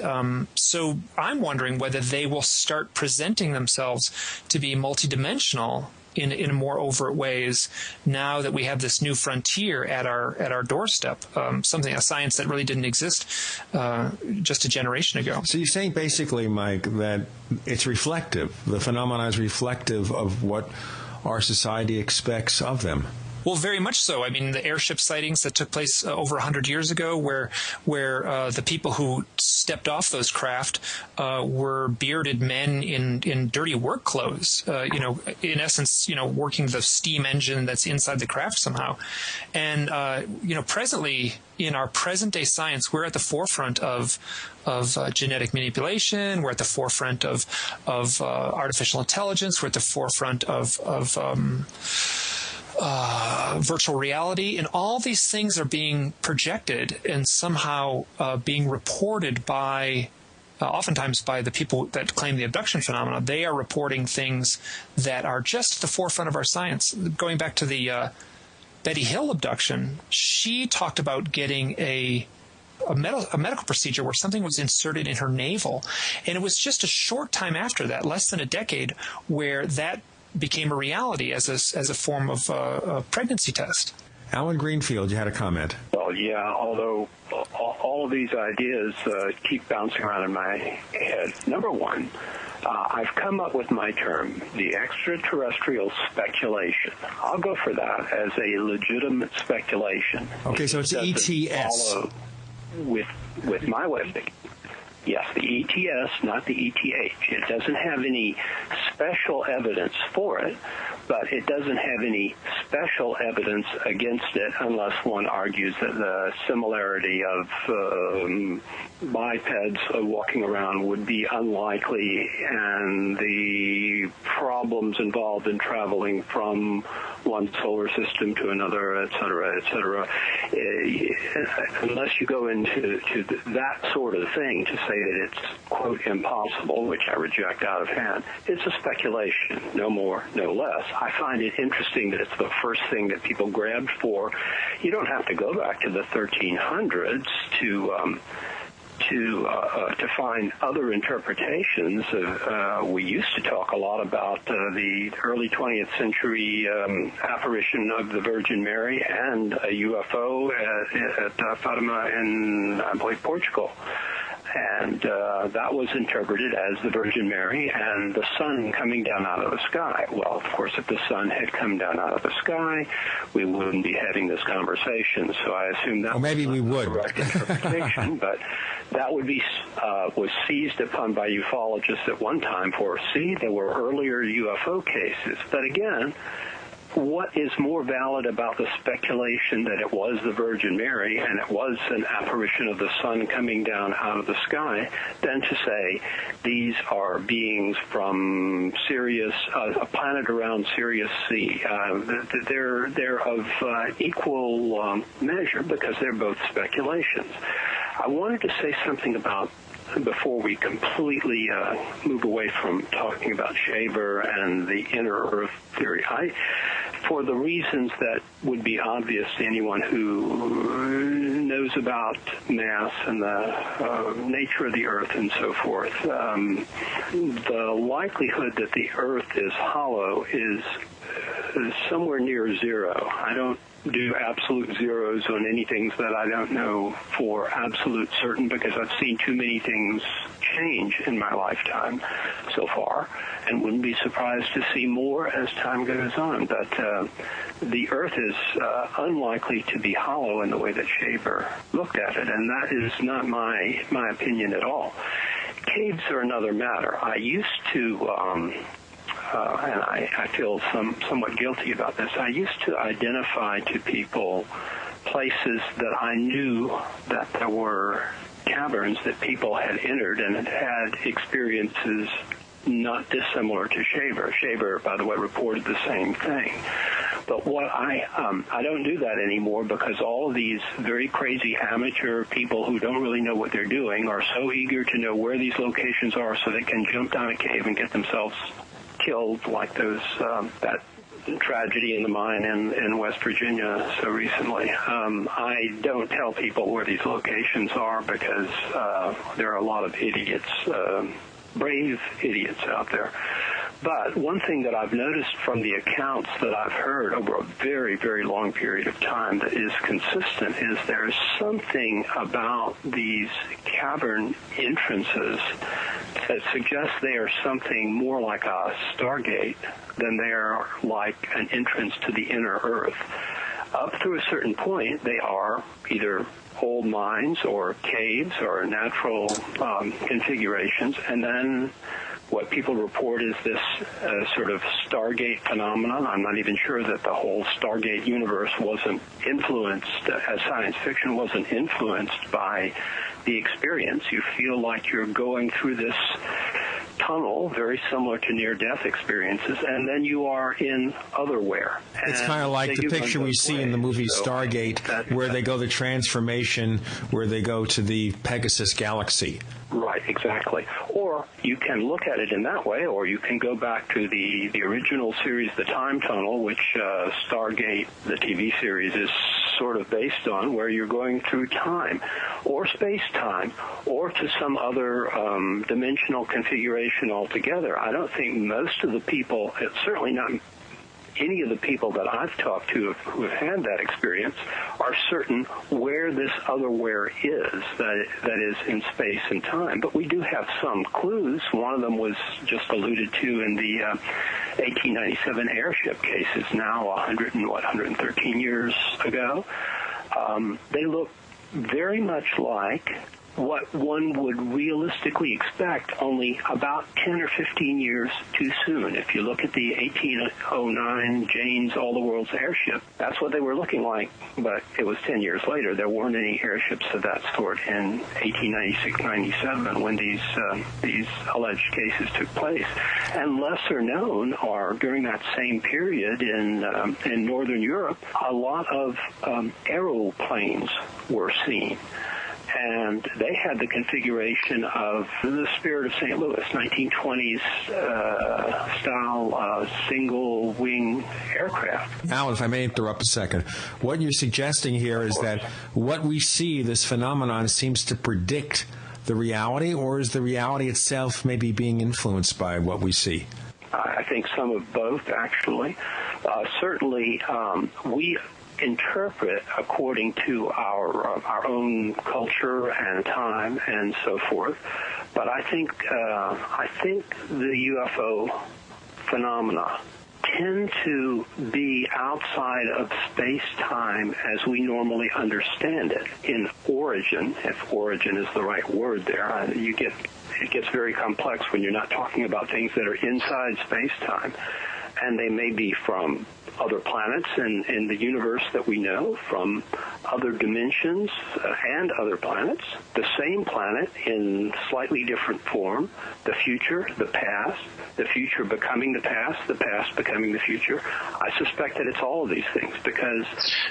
so I'm wondering whether they will start presenting themselves to be multidimensional in more overt ways now that we have this new frontier at our doorstep, a science that really didn't exist just a generation ago. So you're saying basically, Mike, that it's reflective. The phenomenon is reflective of what our society expects of them. Well, very much so. I mean, the airship sightings that took place over 100 years ago, where the people who stepped off those craft were bearded men in dirty work clothes. In essence, working the steam engine that's inside the craft somehow. And presently in our present day science, we're at the forefront of genetic manipulation. We're at the forefront of artificial intelligence. We're at the forefront of virtual reality, and all these things are being projected and somehow being reported by, oftentimes by the people that claim the abduction phenomena. They are reporting things that are just at the forefront of our science. Going back to the Betty Hill abduction, she talked about getting a medical procedure where something was inserted in her navel, and it was just a short time after that, less than a decade, where that became a reality as a form of a pregnancy test. Alan Greenfield, you had a comment. Well, yeah, although all of these ideas keep bouncing around in my head. Number one, I've come up with my term, the extraterrestrial speculation. I'll go for that as a legitimate speculation. Okay, so it's ETS. With my way of thinking. Yes, the ETS, not the ETH. It doesn't have any special evidence for it, but it doesn't have any special evidence against it unless one argues that the similarity of bipeds walking around would be unlikely, and the problems involved in traveling from one solar system to another, et cetera, et cetera. Unless you go into that sort of thing to say that it's, quote, impossible, which I reject out of hand, it's a speculation, no more, no less. I find it interesting that it's the first thing that people grabbed for. You don't have to go back to the 1300s to find other interpretations. We used to talk a lot about the early 20th century apparition of the Virgin Mary and a UFO at Fatima in, I believe, Portugal. And that was interpreted as the Virgin Mary and the sun coming down out of the sky. Well, of course, if the sun had come down out of the sky, we wouldn't be having this conversation. So I assume that maybe we would. Correct interpretation, but that would be was seized upon by ufologists at one time for, see, there were earlier UFO cases. But again, what is more valid about the speculation that it was the Virgin Mary and it was an apparition of the sun coming down out of the sky than to say these are beings from Sirius, a planet around Sirius C? They're of equal measure because they're both speculations. I wanted to say something about, before we completely move away from talking about Shaver and the inner Earth theory, for the reasons that would be obvious to anyone who knows about mass and the nature of the Earth and so forth, the likelihood that the Earth is hollow is somewhere near zero. I don't do absolute zeros on anything that I don't know for absolute certain, because I've seen too many things change in my lifetime so far, and wouldn't be surprised to see more as time goes on. But the Earth is unlikely to be hollow in the way that Shaver looked at it, and that is not my opinion at all. Caves are another matter. I used to and I feel somewhat guilty about this. I used to identify to people places that I knew that there were caverns that people had entered and had experiences not dissimilar to Shaver. Shaver, by the way, reported the same thing. But what I don't do that anymore, because all of these very crazy amateur people who don't really know what they're doing are so eager to know where these locations are so they can jump down a cave and get themselves killed, like those that tragedy in the mine in West Virginia so recently. I don't tell people where these locations are because there are a lot of idiots, brave idiots out there. But one thing that I've noticed from the accounts that I've heard over a very, very long period of time that is consistent is there's something about these cavern entrances that suggests they are something more like a Stargate than they are like an entrance to the inner Earth. Up through a certain point, they are either old mines or caves or natural configurations, and then what people report is this sort of Stargate phenomenon. I'm not even sure that the whole Stargate universe wasn't influenced, as science fiction wasn't influenced by the experience. You feel like you're going through this tunnel, very similar to near-death experiences, and then you are in otherwhere. It's kind of like the picture we see in the movie Stargate, where they go the transformation, where they go to the Pegasus galaxy. Right, exactly. Or you can look at it in that way, or you can go back to the original series, The Time Tunnel, which Stargate, the TV series, is sort of based on, where you're going through time, or space-time, or to some other dimensional configuration altogether. I don't think most of the people, certainly not any of the people that I've talked to who have had that experience, are certain where this otherwhere is, that is in space and time. But we do have some clues. One of them was just alluded to in the 1897 airship cases, now 113 years ago. They look very much like what one would realistically expect only about 10 or 15 years too soon. If you look at the 1809 Jane's All the World's airship, that's what they were looking like, but it was 10 years later. There weren't any airships of that sort in 1896-97 when these alleged cases took place. And lesser known are, during that same period in Northern Europe, a lot of aeroplanes were seen. And they had the configuration of the Spirit of St. Louis, 1920s style single-wing aircraft. Alan, if I may interrupt a second, what you're suggesting here is that what we see, this phenomenon, seems to predict the reality, or is the reality itself maybe being influenced by what we see? I think some of both, actually. Certainly, we interpret according to our own culture and time and so forth. But I think the UFO phenomena tend to be outside of space-time as we normally understand it. In origin, if origin is the right word there, it gets very complex when you're not talking about things that are inside space-time. And they may be from other planets in the universe that we know, from other dimensions and other planets, the same planet in slightly different form, the future, the past, the future becoming the past becoming the future. I suspect that it's all of these things because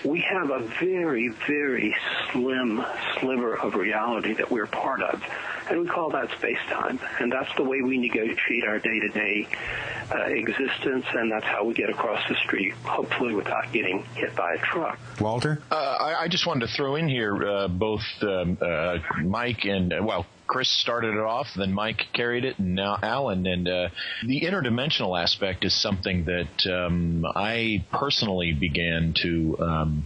we have a very, very slim sliver of reality that we're part of, and we call that space-time, and that's the way we negotiate our day-to-day existence, and that's how we get across the street, hopefully without getting hit by a truck. Walter? I just wanted to throw in here both Mike and, Chris started it off, then Mike carried it, and now Alan. And the interdimensional aspect is something that I personally began to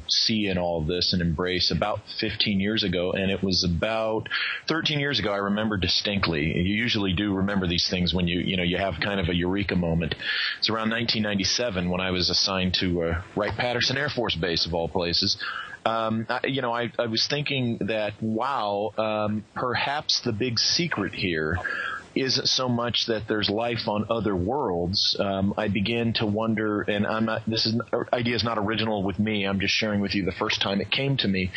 see in all of this and embrace about 15 years ago. And it was about 13 years ago, I remember distinctly. You usually do remember these things when you have kind of a eureka moment. It's around 1997 when I was assigned to Wright-Patterson Air Force Base, of all places. I was thinking that, perhaps the big secret here isn't so much that there's life on other worlds. I began to wonder, and this idea is not original with me. I'm just sharing with you the first time it came to me.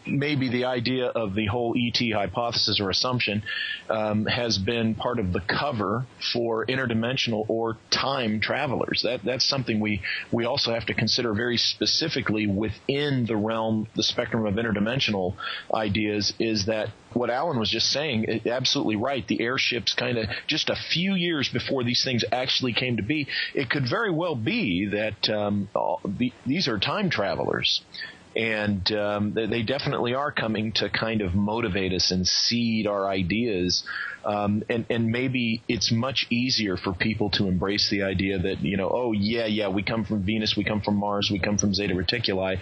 Maybe the idea of the whole ET hypothesis or assumption has been part of the cover for interdimensional or time travelers. That's something we also have to consider very specifically within the spectrum of interdimensional ideas, is that what Alan was just saying, absolutely right. The airships kind of just a few years before these things actually came to be, it could very well be that these are time travelers. And they definitely are coming to kind of motivate us and seed our ideas. And maybe it's much easier for people to embrace the idea that, we come from Venus, we come from Mars, we come from Zeta Reticuli,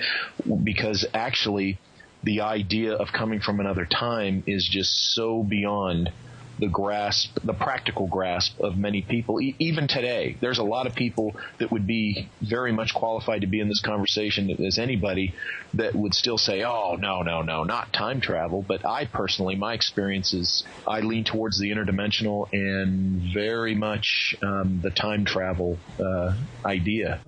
because actually the idea of coming from another time is just so beyond the practical grasp of many people. Even today, there's a lot of people that would be very much qualified to be in this conversation as anybody that would still say, oh, no, not time travel. But I personally, my experience is I lean towards the interdimensional and very much the time travel idea.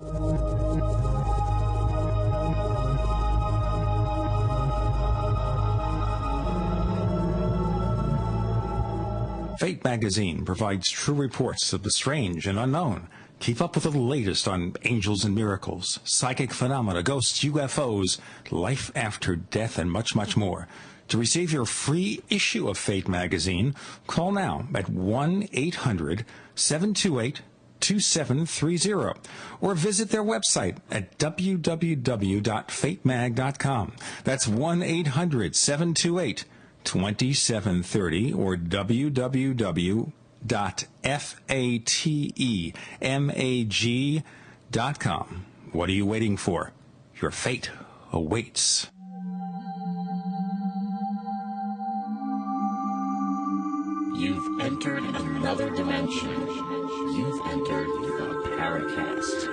Fate magazine provides true reports of the strange and unknown. Keep up with the latest on angels and miracles, psychic phenomena, ghosts, UFOs, life after death, and much, much more. To receive your free issue of Fate magazine, call now at 1-800-728-2730 or visit their website at www.fatemag.com. That's 1-800-728-2730 or www.fatemag.com. What are you waiting for? Your fate awaits. You've entered another dimension. You've entered the Paracast.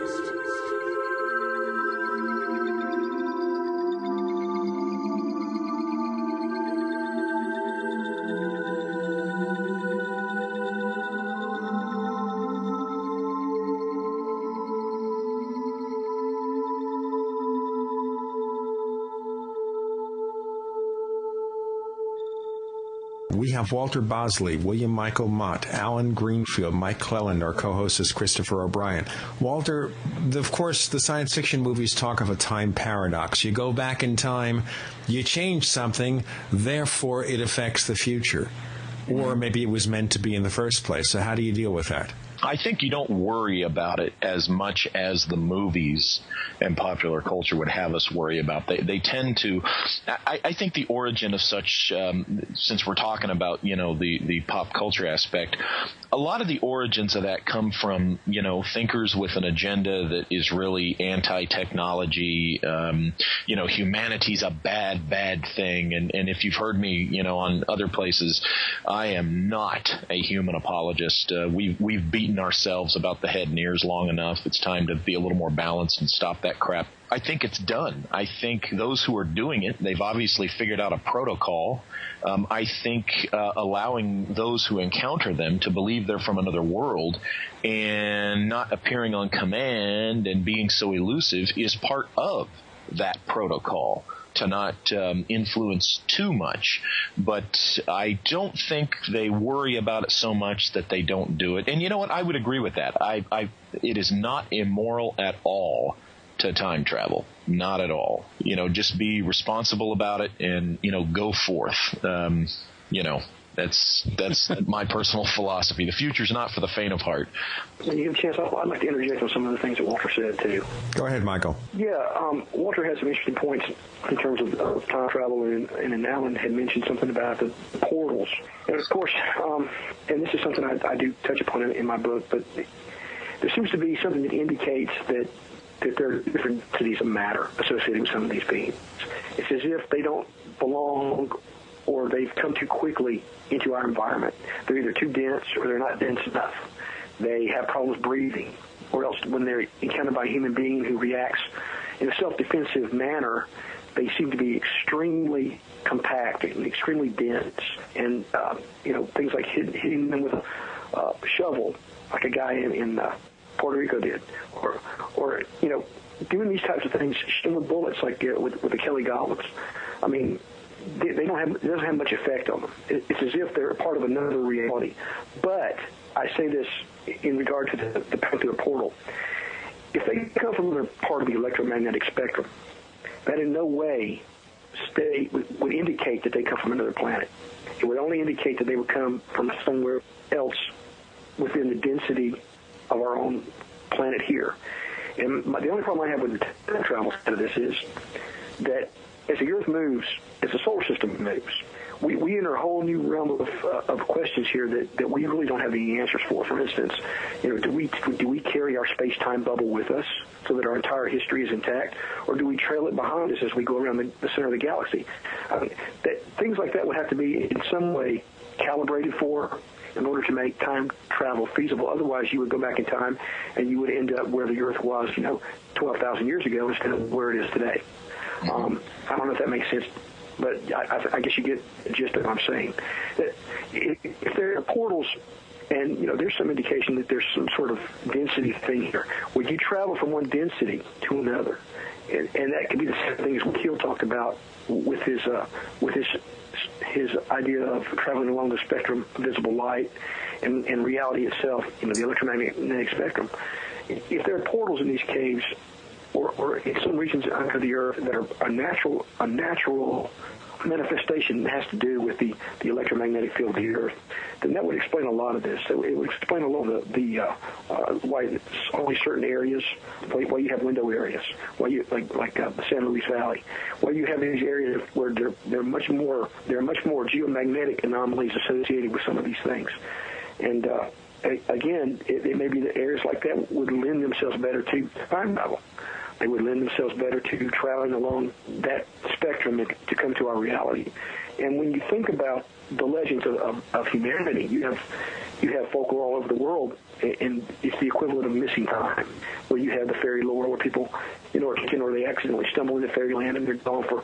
We have Walter Bosley, William Michael Mott, Alan Greenfield, Mike Clelland. Our co-host is Christopher O'Brien. Walter, of course, the science fiction movies talk of a time paradox. You go back in time, you change something, therefore it affects the future. Or maybe it was meant to be in the first place. So how do you deal with that? I think you don't worry about it as much as the movies and popular culture would have us worry about. They tend to – I think the origin of such since we're talking about, the pop culture aspect, a lot of the origins of that come from, thinkers with an agenda that is really anti-technology. Humanity's a bad thing. And if you've heard me, on other places, I am not a human apologist. We've beaten ourselves about the head and ears long enough. It's time to be a little more balanced and stop that crap. I think it's done. I think those who are doing it, they've obviously figured out a protocol. I think allowing those who encounter them to believe they're from another world and not appearing on command and being so elusive is part of that protocol, to not influence too much. But I don't think they worry about it so much that they don't do it. And you know what? I would agree with that. It is not immoral at all to time travel. Not at all. Just be responsible about it and, go forth. That's my personal philosophy. The future's not for the faint of heart. When you have a chance, I'd like to interject on some of the things that Walter said, too. Go ahead, Michael. Yeah, Walter had some interesting points in terms of time travel, and Alan had mentioned something about the portals. And, of course, and this is something I do touch upon in my book, but there seems to be something that indicates that there are different densities of matter associated with some of these beings. It's as if they don't belong or they've come too quickly into our environment. They're either too dense or they're not dense enough. They have problems breathing, or else when they're encountered by a human being who reacts in a self-defensive manner, they seem to be extremely compact and extremely dense. And, things like hitting them with a shovel, like a guy in Puerto Rico did, or doing these types of things, shooting with bullets like with the Kelly goblins. I mean, it doesn't have much effect on them. It's as if they're a part of another reality. But I say this in regard to the particular portal. If they come from another part of the electromagnetic spectrum, that in no way would indicate that they come from another planet. It would only indicate that they would come from somewhere else within the density of our own planet here. And the only problem I have with the time travel side of this is that as the Earth moves, as the solar system moves, we enter a whole new realm of questions here that we really don't have any answers for. For instance, do we carry our space-time bubble with us so that our entire history is intact, or do we trail it behind us as we go around the center of the galaxy? Things like that would have to be in some way calibrated for in order to make time travel feasible. Otherwise, you would go back in time and you would end up where the Earth was, 12,000 years ago instead of where it is today. I don't know if that makes sense, but I guess you get the gist of what I'm saying. That if there are portals, and there's some indication that there's some sort of density thing here, where you travel from one density to another, and that could be the same thing as Keel talked about with his idea of traveling along the spectrum of visible light and reality itself, the electromagnetic spectrum. If there are portals in these caves, or in some regions under the Earth that are a natural manifestation that has to do with the electromagnetic field of the Earth, then that would explain a lot of this. So it would explain a lot of the why only certain areas, why you have window areas, why you like the San Luis Valley, why you have these areas where there are much more geomagnetic anomalies associated with some of these things, and again, it may be that areas like that would lend themselves better to time travel. They would lend themselves better to traveling along that spectrum to come to our reality. And when you think about the legends of humanity, you have folklore all over the world, and it's the equivalent of missing time, where you have the fairy lore where people, or they accidentally stumble into fairyland and they're gone for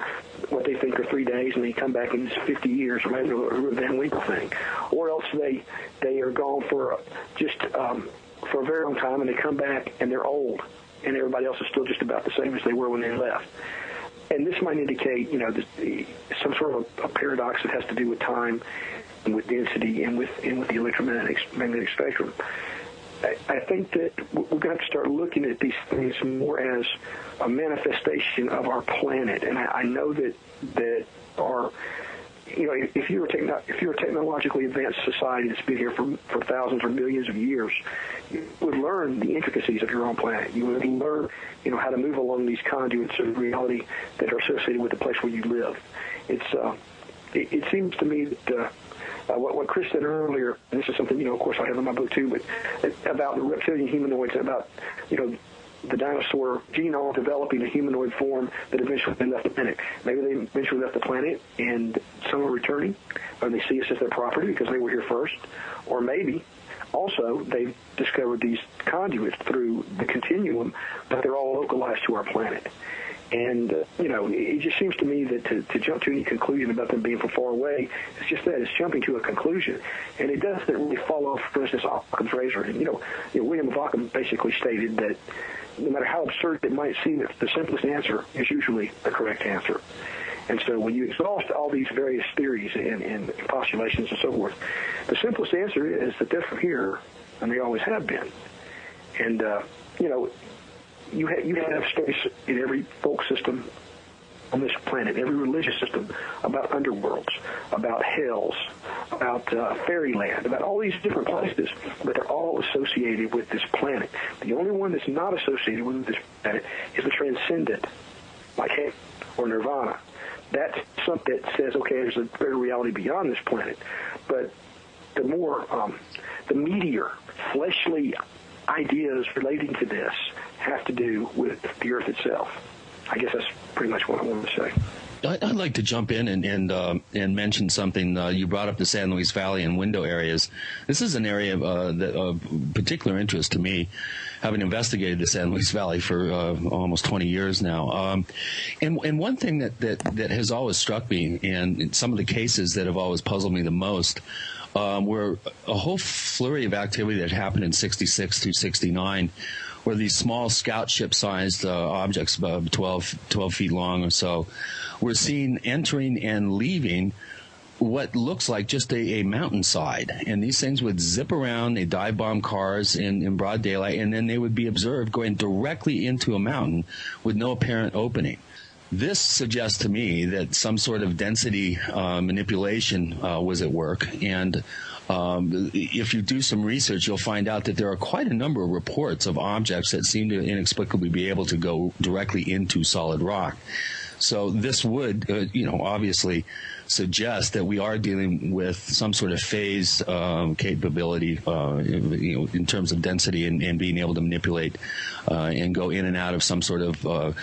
what they think are 3 days, and they come back in 50 years, or maybe a Van Winkle thing. Or else they are gone for just for a very long time, and they come back and they're old, and everybody else is still just about the same as they were when they left. and this might indicate, some sort of a paradox that has to do with time and with density and with the electromagnetic spectrum. I think that we're going to have to start looking at these things more as a manifestation of our planet. And I know that our, if you're a technologically advanced society that's been here for thousands or millions of years, you would learn the intricacies of your own planet. You would learn, how to move along these conduits of reality that are associated with the place where you live. It seems to me that what Chris said earlier, and this is something, of course I have in my book too, but about the reptilian humanoids, about, the dinosaur genome developing a humanoid form that eventually left the planet. Maybe they eventually left the planet and some are returning, or they see us as their property because they were here first, or maybe also they've discovered these conduits through the continuum, but they're all localized to our planet. And, it just seems to me that to jump to any conclusion about them being from far away, it's just that. It's jumping to a conclusion. And it doesn't really fall off, for instance, Occam's razor. And, William Occam basically stated that no matter how absurd it might seem, the simplest answer is usually the correct answer. And so when you exhaust all these various theories and postulations and so forth, the simplest answer is that they're from here, and they always have been. And, you have space in every folk system on this planet, every religious system, about underworlds, about hells, about fairyland, about all these different places, but they're all associated with this planet. The only one that's not associated with this planet is the transcendent, like heaven or nirvana. That's something that says, okay, there's a greater reality beyond this planet. But the more, the meatier, fleshly ideas relating to this have to do with the Earth itself. I guess that's pretty much what I wanted to say. I'd like to jump in and mention something. You brought up the San Luis Valley and window areas. This is an area of particular interest to me, having investigated the San Luis Valley for almost 20 years now. And one thing that has always struck me, and in some of the cases that have always puzzled me the most, were a whole flurry of activity that happened in 66 through 69, where these small scout ship-sized objects, about 12 feet long or so, were seen entering and leaving what looks like just a mountainside. And these things would zip around, they dive bomb cars in broad daylight, and then they would be observed going directly into a mountain with no apparent opening. This suggests to me that some sort of density manipulation was at work, and if you do some research, you'll find out that there are quite a number of reports of objects that seem to inexplicably be able to go directly into solid rock. So this would, obviously suggest that we are dealing with some sort of phase capability, in terms of density and being able to manipulate and go in and out of some sort of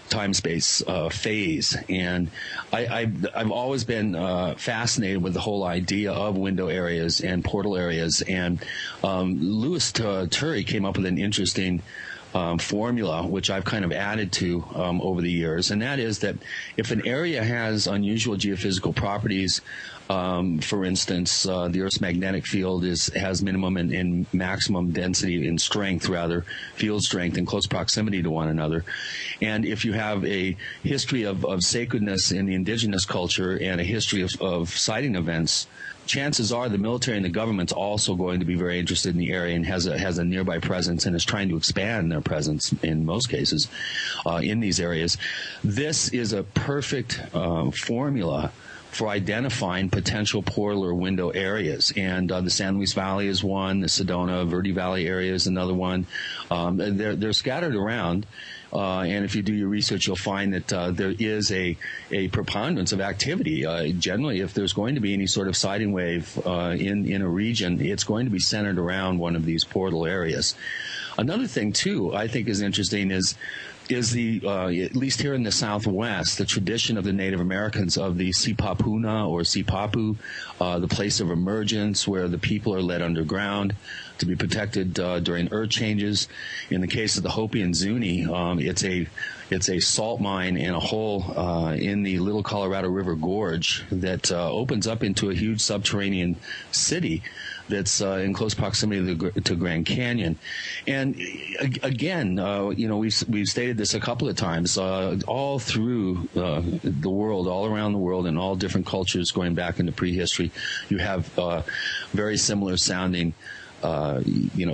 time-space phase. And I've always been fascinated with the whole idea of window areas and portal areas. And Louis Turry came up with an interesting formula, which I've kind of added to over the years, and that is that if an area has unusual geophysical properties, for instance, the Earth's magnetic field has minimum and maximum density and strength, rather, field strength in close proximity to one another. And if you have a history of sacredness in the indigenous culture and a history of sighting events, chances are the military and the government's also going to be very interested in the area and has a nearby presence and is trying to expand their presence in most cases in these areas. This is a perfect formula for identifying potential portal or window areas. And the San Luis Valley is one, the Sedona, Verde Valley area is another one. They're scattered around. And if you do your research, you'll find that there is a preponderance of activity. Generally, if there's going to be any sort of sighting wave in a region, it's going to be centered around one of these portal areas. Another thing, too, I think is interesting is the, at least here in the Southwest, the tradition of the Native Americans of the Sipapuna or Sipapu, the place of emergence where the people are led underground to be protected during earth changes. In the case of the Hopi and Zuni, It's a salt mine and a hole in the Little Colorado River Gorge that opens up into a huge subterranean city that's in close proximity to Grand Canyon. And again, we've stated this a couple of times, all through the world, all around the world, in all different cultures going back into prehistory, you have very similar sounding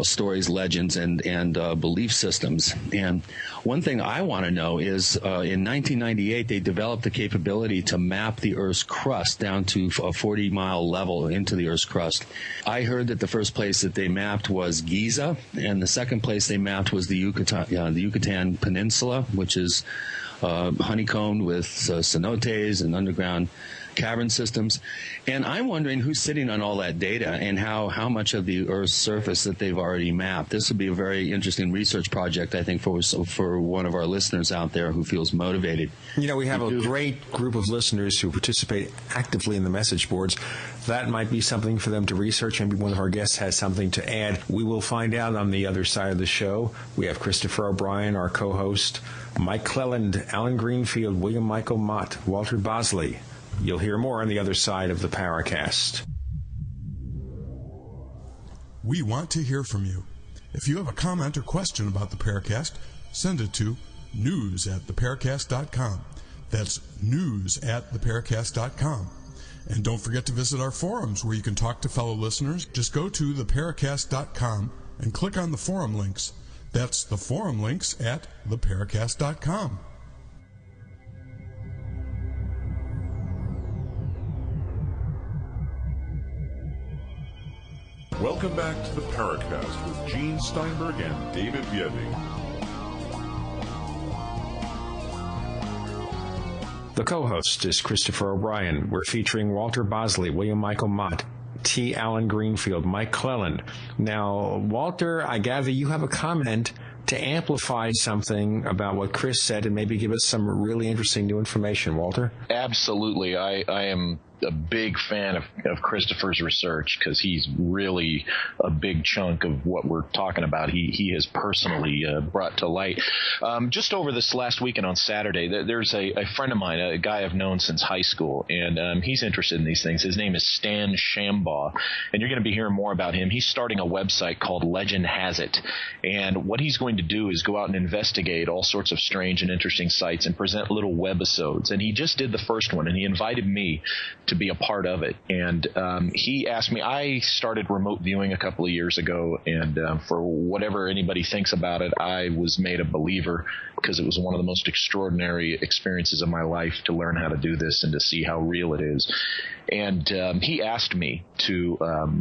stories, legends, and belief systems. And one thing I want to know is in 1998, they developed the capability to map the Earth's crust down to a 40-mile level into the Earth's crust. I heard that the first place that they mapped was Giza, and the second place they mapped was the Yucatan Peninsula, which is honeycombed with cenotes and underground cavern systems. And I'm wondering who's sitting on all that data and how much of the Earth's surface that they've already mapped. This would be a very interesting research project, I think, for one of our listeners out there who feels motivated. We have a great group of listeners who participate actively in the message boards. That might be something for them to research. Maybe one of our guests has something to add. We will find out on the other side of the show. We have Christopher O'Brien, our co-host, Mike Clelland, Alan Greenfield, William Michael Mott, Walter Bosley. You'll hear more on the other side of the Paracast. We want to hear from you. If you have a comment or question about the Paracast, send it to news@theparacast.com. That's news@theparacast.com. And don't forget to visit our forums where you can talk to fellow listeners. Just go to theparacast.com and click on the forum links. That's the forum links at theparacast.com. Welcome back to the Paracast with Gene Steinberg and David Biedny. The co-host is Christopher O'Brien. We're featuring Walter Bosley, William Michael Mott, T. Alan Greenfield, Mike Clelland. Now, Walter, I gather you have a comment to amplify something about what Chris said and maybe give us some really interesting new information. Walter? Absolutely. I am a big fan of Christopher's research because he's really a big chunk of what we're talking about. He has personally brought to light. Just over this last weekend on Saturday, there's a friend of mine, a guy I've known since high school, and he's interested in these things. His name is Stan Shambaugh, and you're going to be hearing more about him. He's starting a website called Legend Has It, and what he's going to do is go out and investigate all sorts of strange and interesting sites and present little webisodes. And he just did the first one, and he invited me to be a part of it. And he asked me, I started remote viewing a couple of years ago, and for whatever anybody thinks about it, I was made a believer because it was one of the most extraordinary experiences of my life to learn how to do this and to see how real it is. And he asked me to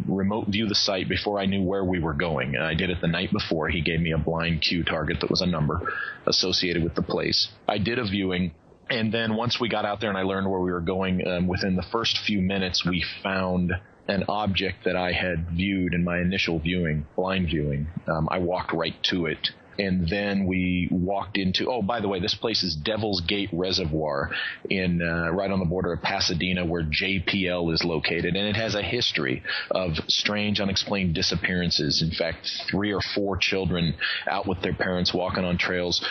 remote view the site before I knew where we were going. And I did it the night before. He gave me a blind cue target that was a number associated with the place. I did a viewing. And then once we got out there and I learned where we were going, within the first few minutes, we found an object that I had viewed in my initial viewing, blind viewing. I walked right to it. And then we walked into, oh, by the way, this place is Devil's Gate Reservoir in right on the border of Pasadena, where JPL is located. And it has a history of strange, unexplained disappearances. In fact, 3 or 4 children out with their parents walking on trails.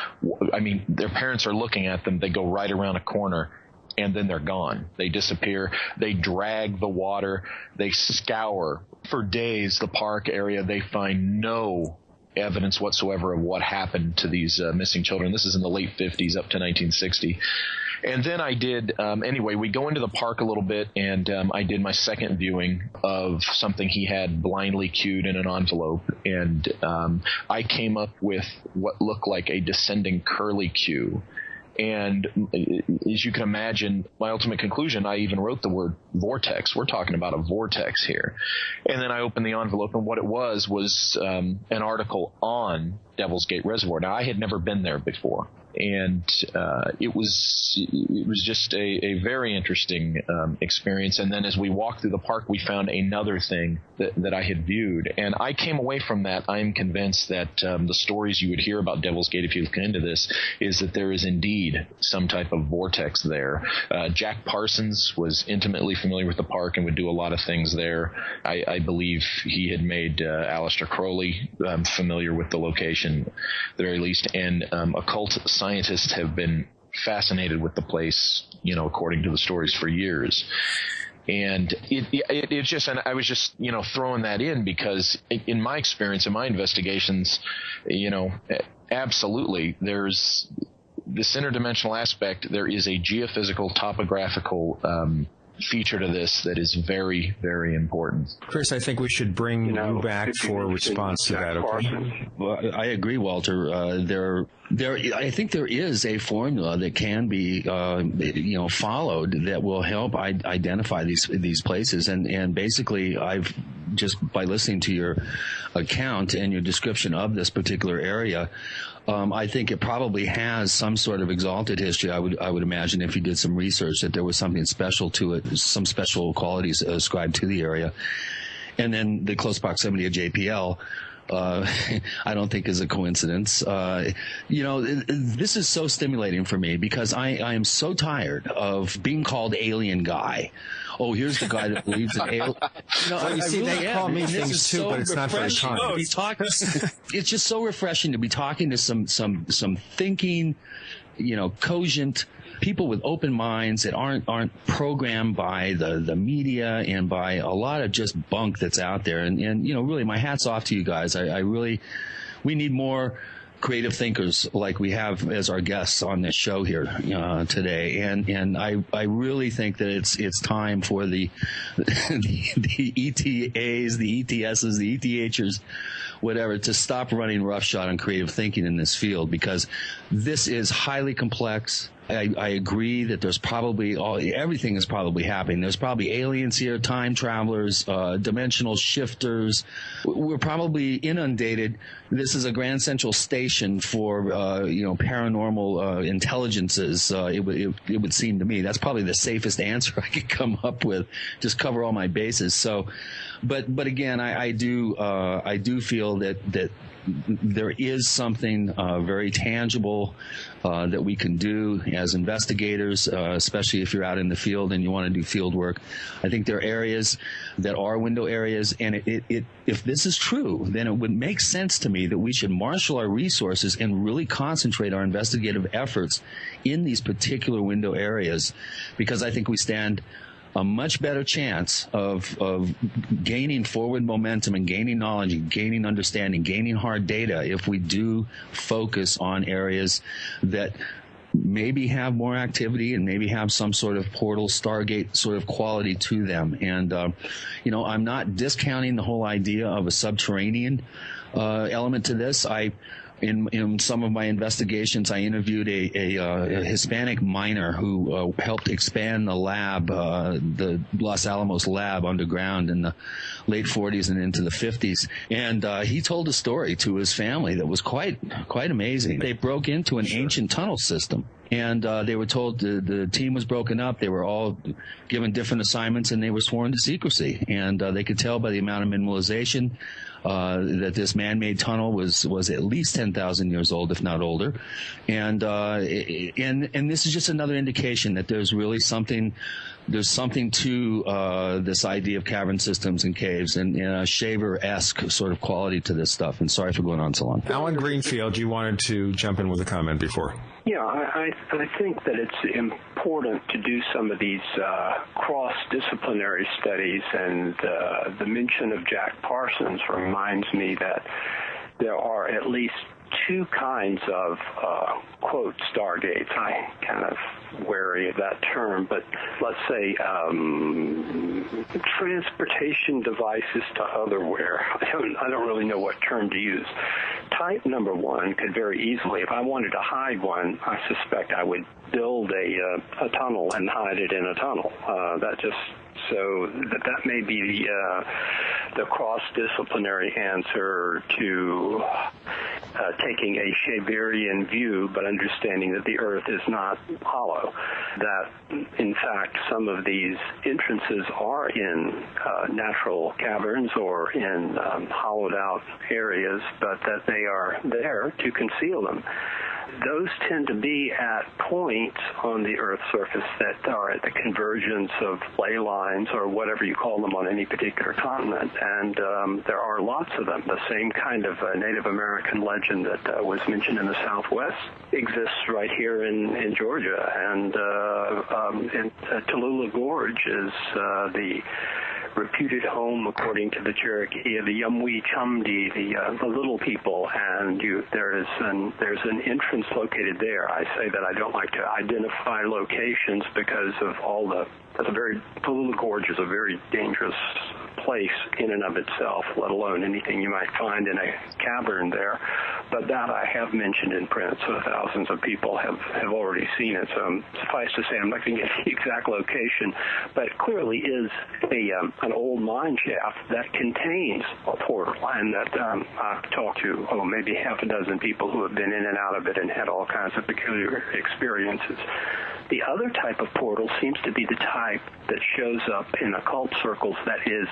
I mean, their parents are looking at them. They go right around a corner, and then they're gone. They disappear. They drag the water. They scour for days the park area. They find no evidence whatsoever of what happened to these missing children. This is in the late 50s up to 1960. And then I did, anyway, we go into the park a little bit, and I did my second viewing of something he had blindly cued in an envelope. And I came up with what looked like a descending curly cue. And as you can imagine, my ultimate conclusion, I even wrote the word vortex. We're talking about a vortex here. And then I opened the envelope, and what it was an article on Devil's Gate Reservoir. Now, I had never been there before. And it was just a very interesting experience. And then as we walked through the park, we found another thing that I had viewed. And I came away from that. I'm convinced that the stories you would hear about Devil's Gate, if you look into this, is that there is indeed some type of vortex there. Jack Parsons was intimately familiar with the park and would do a lot of things there. I believe he had made Aleister Crowley familiar with the location, at the very least. And occult scientists have been fascinated with the place, according to the stories, for years. And it just, and I was just, throwing that in because in my experience, in my investigations, absolutely, there's this interdimensional aspect. There is a geophysical, topographical feature to this that is very, very important. Chris, I think we should bring you back for a response to that. Okay. Well, I agree, Walter. I think there is a formula that can be, followed that will help identify these places. And basically, I've just by listening to your account and your description of this particular area, I think it probably has some sort of exalted history. I would imagine if you did some research that there was something special to it, some special qualities ascribed to the area. And then the close proximity of JPL, I don't think is a coincidence. This is so stimulating for me because I am so tired of being called alien guy. Oh, here's the guy that believes in aliens. They call me things too, but it's not very kind. It's just so refreshing to be talking to some thinking, cogent people with open minds that aren't programmed by the media and by a lot of just bunk that's out there. And really, my hat's off to you guys. We need more creative thinkers like we have as our guests on this show here today, and I really think that it's time for the ETAs, the ETSs, the ETHers, whatever, to stop running roughshod on creative thinking in this field, because this is highly complex. I agree that there's probably everything is probably happening. There's probably aliens here, time travelers, dimensional shifters. We're probably inundated. This is a Grand Central Station for paranormal intelligences. It would seem to me that's probably the safest answer I could come up with. Just cover all my bases. So, but again, I do feel that there is something very tangible that we can do as investigators, especially if you're out in the field and you want to do field work. I think there are areas that are window areas, and if this is true, then it would make sense to me that we should marshal our resources and really concentrate our investigative efforts in these particular window areas, because I think we stand a much better chance of gaining forward momentum and gaining knowledge and gaining understanding, gaining hard data if we do focus on areas that maybe have more activity and maybe have some sort of portal, Stargate sort of quality to them. And, I'm not discounting the whole idea of a subterranean element to this. In some of my investigations, I interviewed a Hispanic miner who helped expand the lab, the Los Alamos lab underground in the late 40s and into the 50s. And he told a story to his family that was quite amazing. They broke into an ancient tunnel system. And they were told the team was broken up. They were all given different assignments, and they were sworn to secrecy. And they could tell by the amount of mineralization that this man-made tunnel was at least 10,000 years old, if not older. And this is just another indication that there's really something. There's something to this idea of cavern systems and caves and a Shaver-esque sort of quality to this stuff. And sorry for going on so long. Alan Greenfield, you wanted to jump in with a comment before. Yeah, I think that it's important to do some of these cross-disciplinary studies, and the mention of Jack Parsons reminds me that there are at least two kinds of, quote, Stargates. I kind of wary of that term, but let's say transportation devices to otherwhere. I don't really know what term to use. Type number one could very easily, if I wanted to hide one, I suspect I would build a tunnel and hide it in a tunnel. So that may be the cross-disciplinary answer to taking a Shaverian view, but understanding that the Earth is not hollow. that, in fact, some of these entrances are in natural caverns or in hollowed-out areas, but that they are there to conceal them. Those tend to be at points on the Earth's surface that are at the convergence of ley lines or whatever you call them on any particular continent, and there are lots of them. The same kind of Native American legend that was mentioned in the Southwest exists right here in Georgia, and Tallulah Gorge is the reputed home, according to the Cherokee, of the Yumwi Chumdi, the little people, and there's an entrance located there. I say that I don't like to identify locations because of Tallulah Gorge is a very dangerous place in and of itself, let alone anything you might find in a cavern there. But that I have mentioned in print, so thousands of people have already seen it. So suffice to say, I'm not going to get the exact location, but it clearly is an old mine shaft that contains a portal, and that I've talked to maybe half a dozen people who have been in and out of it and had all kinds of peculiar experiences. The other type of portal seems to be the type that shows up in occult circles that is,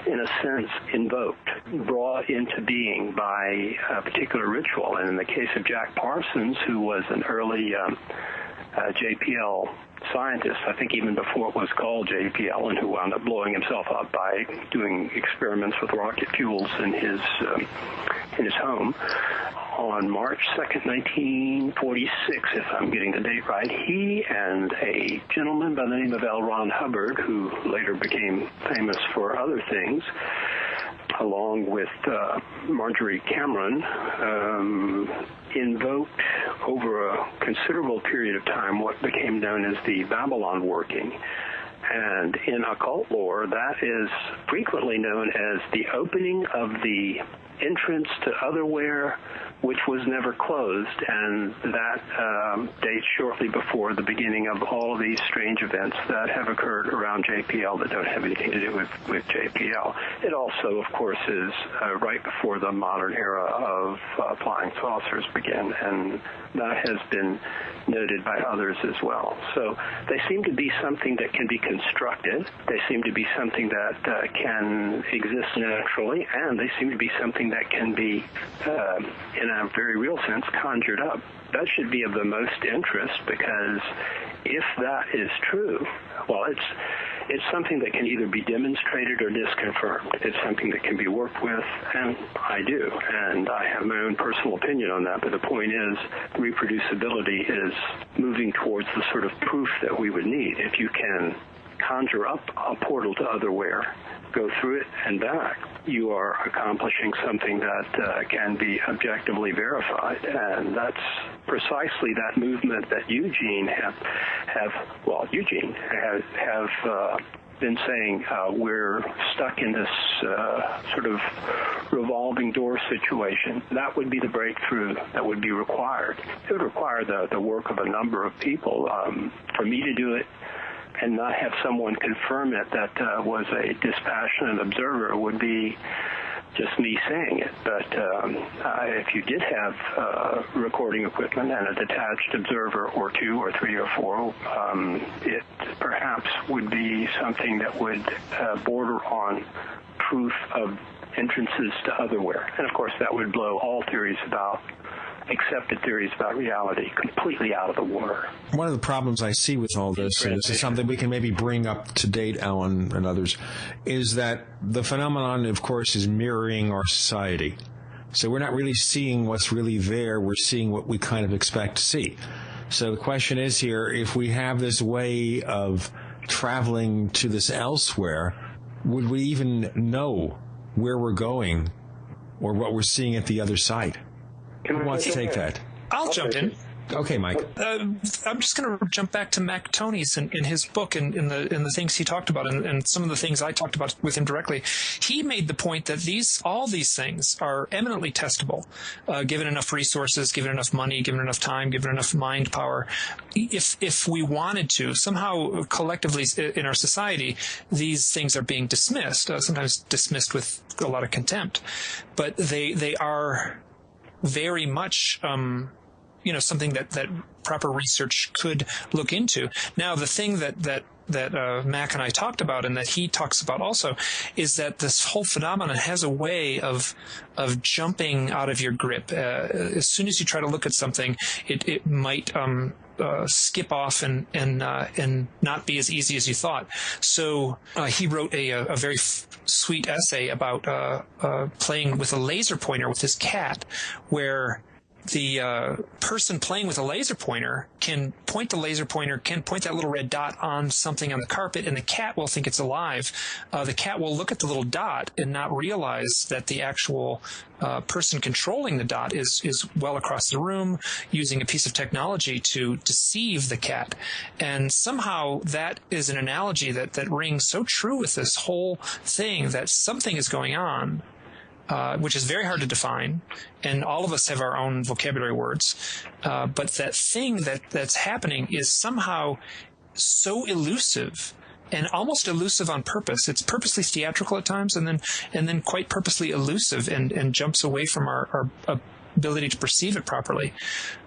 in a sense, invoked, brought into being by a particular ritual. And in the case of Jack Parsons, who was an early JPL scientist, I think even before it was called JPL, and who wound up blowing himself up by doing experiments with rocket fuels in his home. On March 2nd, 1946, if I'm getting the date right, he and a gentleman by the name of L. Ron Hubbard, who later became famous for other things, along with Marjorie Cameron, invoked over a considerable period of time what became known as the Babylon working. And in occult lore, that is frequently known as the opening of the entrance to otherwhere, which was never closed, and that dates shortly before the beginning of all of these strange events that have occurred around JPL that don't have anything to do with JPL. It also, of course, is right before the modern era of flying saucers began, and that has been noted by others as well. So they seem to be something that can be constructed. They seem to be something that can exist naturally, and they seem to be something that can be, in a very real sense, conjured up. That should be of the most interest, because if that is true, well, it's something that can either be demonstrated or disconfirmed. It's something that can be worked with, and I do, and I have my own personal opinion on that, but the point is reproducibility is moving towards the sort of proof that we would need. If you can conjure up a portal to otherwhere, go through it and back, you are accomplishing something that can be objectively verified, and that's precisely that movement that Eugene have been saying. We're stuck in this sort of revolving door situation. That would be the breakthrough that would be required. It would require the work of a number of people. For me to do it and not have someone confirm it that was a dispassionate observer would be just me saying it. But if you did have recording equipment and a detached observer or two or three or four, it perhaps would be something that would border on proof of entrances to otherwhere. And of course that would blow all accepted theories about reality completely out of the water. One of the problems I see with all this, and this is something we can maybe bring up to date, Alan and others, is that the phenomenon, of course, is mirroring our society. So we're not really seeing what's really there. We're seeing what we kind of expect to see. So the question is here, if we have this way of traveling to this elsewhere, would we even know where we're going or what we're seeing at the other side? Who wants to take that? I'll jump in. Okay, Mike. I'm just going to jump back to Mac Tonnies in his book and in the things he talked about and some of the things I talked about with him directly. He made the point that all these things are eminently testable, given enough resources, given enough money, given enough time, given enough mind power. If we wanted to, somehow collectively in our society, these things are being dismissed, sometimes dismissed with a lot of contempt. But they are very much something that proper research could look into. Now, the thing that Mac and I talked about, and that he talks about also, is that this whole phenomenon has a way of jumping out of your grip. As soon as you try to look at something, it might skip off and not be as easy as you thought. So he wrote a very sweet essay about playing with a laser pointer with his cat, where the person playing with a laser pointer can point that little red dot on something on the carpet, and the cat will think it's alive. The cat will look at the little dot and not realize that the actual person controlling the dot is well across the room, using a piece of technology to deceive the cat. And somehow that is an analogy that rings so true with this whole thing, that something is going on, which is very hard to define, and all of us have our own vocabulary words. But that thing that's happening is somehow so elusive, and almost elusive on purpose. It's purposely theatrical at times, and then quite purposely elusive, and jumps away from our ability to perceive it properly.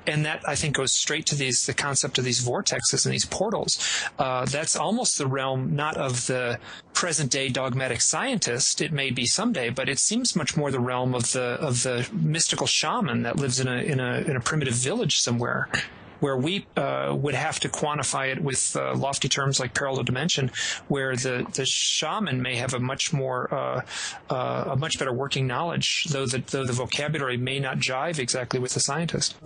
And that, I think, goes straight to the concept of these vortexes and these portals. That's almost the realm not of the present-day dogmatic scientist. It may be someday, but it seems much more the realm of the mystical shaman that lives in a primitive village somewhere, where we would have to quantify it with lofty terms like parallel dimension, where the shaman may have a much better working knowledge, though the vocabulary may not jive exactly with the scientist.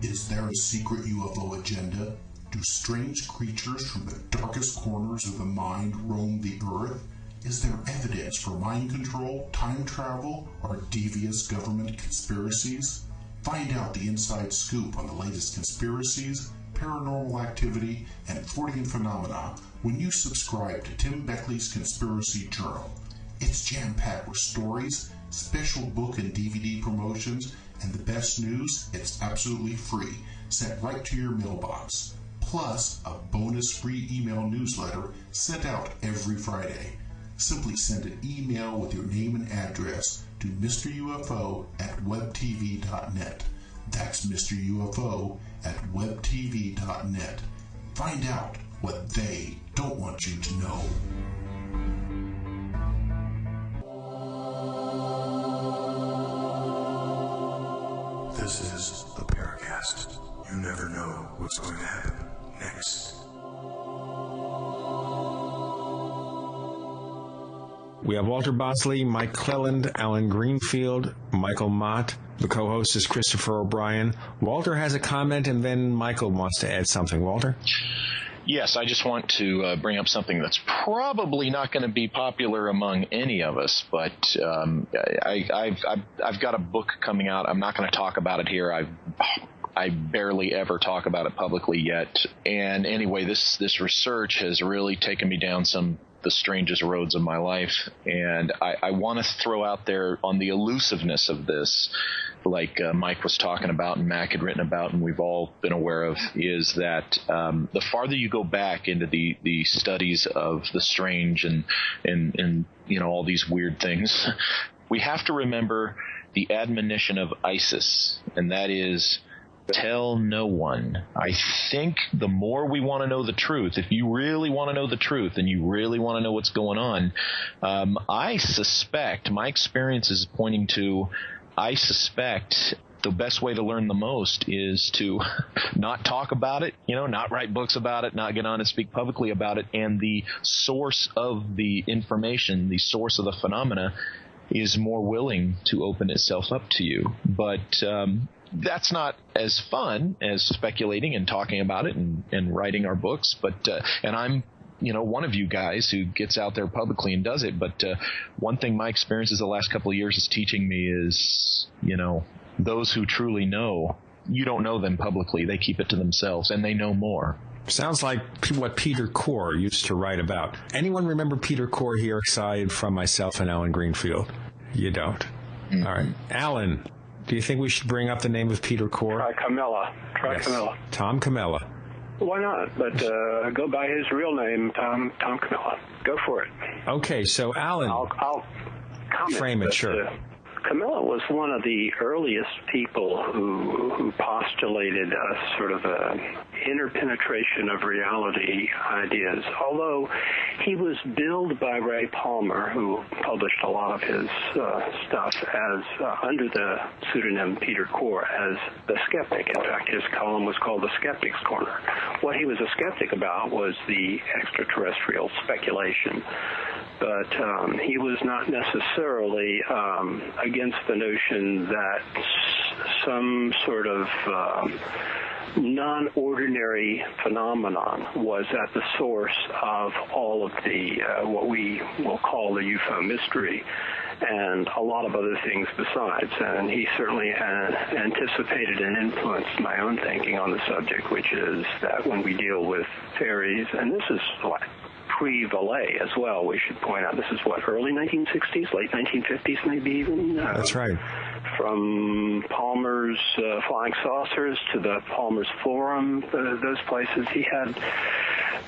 Is there a secret UFO agenda? Do strange creatures from the darkest corners of the mind roam the Earth? Is there evidence for mind control, time travel, or devious government conspiracies? Find out the inside scoop on the latest conspiracies, paranormal activity, and Fortean phenomena when you subscribe to Tim Beckley's Conspiracy Journal. It's jam-packed with stories, special book and DVD promotions, and the best news, it's absolutely free, sent right to your mailbox. Plus a bonus free email newsletter sent out every Friday. Simply send an email with your name and address to MrUFO@webtv.net. That's MrUFO@webtv.net. Find out what they don't want you to know. This is the Paracast. You never know what's going to happen next. We have Walter Bosley, Mike Clelland, Alan Greenfield, Michael Mott. The co-host is Christopher O'Brien. Walter has a comment, and then Michael wants to add something. Walter? Yes, I just want to bring up something that's probably not going to be popular among any of us, but I've got a book coming out. I'm not going to talk about it here. I barely ever talk about it publicly yet. And anyway, this research has really taken me down the strangest roads of my life. And I want to throw out there on the elusiveness of this, like Mike was talking about and Mac had written about and we've all been aware of, is that the farther you go back into the studies of the strange and all these weird things, we have to remember the admonition of ISIS, and that is, tell no one. I think the more we want to know the truth, if you really want to know the truth and you really want to know what's going on, I suspect, my experience is pointing to, I suspect the best way to learn the most is to not talk about it, not write books about it, not get on and speak publicly about it, and the source of the information, the source of the phenomena is more willing to open itself up to you. But that's not as fun as speculating and talking about it and writing our books. But and I'm one of you guys who gets out there publicly and does it. But one thing my experiences the last couple of years is teaching me is, those who truly know, you don't know them publicly. They keep it to themselves, and they know more. Sounds like what Peter Core used to write about. Anyone remember Peter Core here, aside from myself and Alan Greenfield? You don't. Mm-hmm. All right. Alan, do you think we should bring up the name of Peter Core? Try Camilla. Yes. Camilla. Tom Camilla. Why not? But go by his real name, Tom Camilla. Go for it. Okay, so Alan, I'll comment. frame it, sure. Camilla was one of the earliest people who postulated a sort of a interpenetration of reality ideas, although he was billed by Ray Palmer, who published a lot of his stuff as under the pseudonym Peter Core as the skeptic. In fact, his column was called The Skeptic's Corner. What he was a skeptic about was the extraterrestrial speculation. But he was not necessarily against the notion that some sort of non-ordinary phenomenon was at the source of all of the what we will call the UFO mystery, and a lot of other things besides. And he certainly anticipated and influenced my own thinking on the subject, which is that when we deal with fairies, and this is like pre-Valet as well, we should point out. This is what, early 1960s, late 1950s maybe even? That's right. From Palmer's Flying Saucers to the Palmer's Forum, those places, he had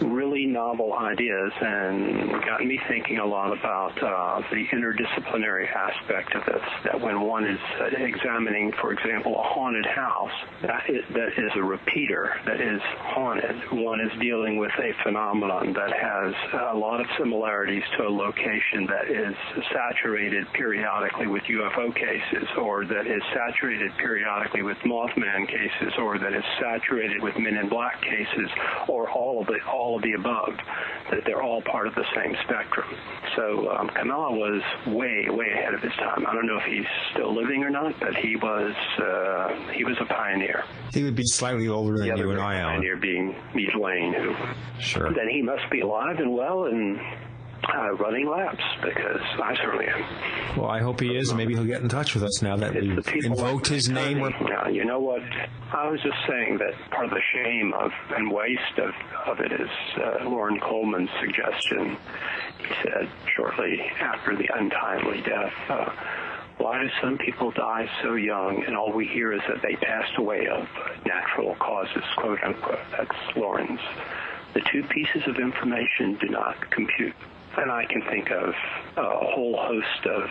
really novel ideas and got me thinking a lot about the interdisciplinary aspect of this, that when one is examining, for example, a haunted house that is a repeater, that is haunted, one is dealing with a phenomenon that has a lot of similarities to a location that is saturated periodically with UFO cases, or that is saturated periodically with Mothman cases, or that is saturated with Men in Black cases, or all of the above, that they're all part of the same spectrum. So Camilla was way ahead of his time. I don't know if he's still living or not, but he was a pioneer. He would be slightly older than you and I, Alan. The pioneer being Meade Lane, who sure. Then he must be alive and well and running laps, because I certainly am. Well, I hope he is. Maybe he'll get in touch with us now that we've invoked his name. Now, you know what? I was just saying that part of the shame and waste of it is Lauren Coleman's suggestion. He said shortly after the untimely death, why do some people die so young, and all we hear is that they passed away of natural causes, quote unquote? That's Lauren's. The two pieces of information do not compute. And I can think of a whole host of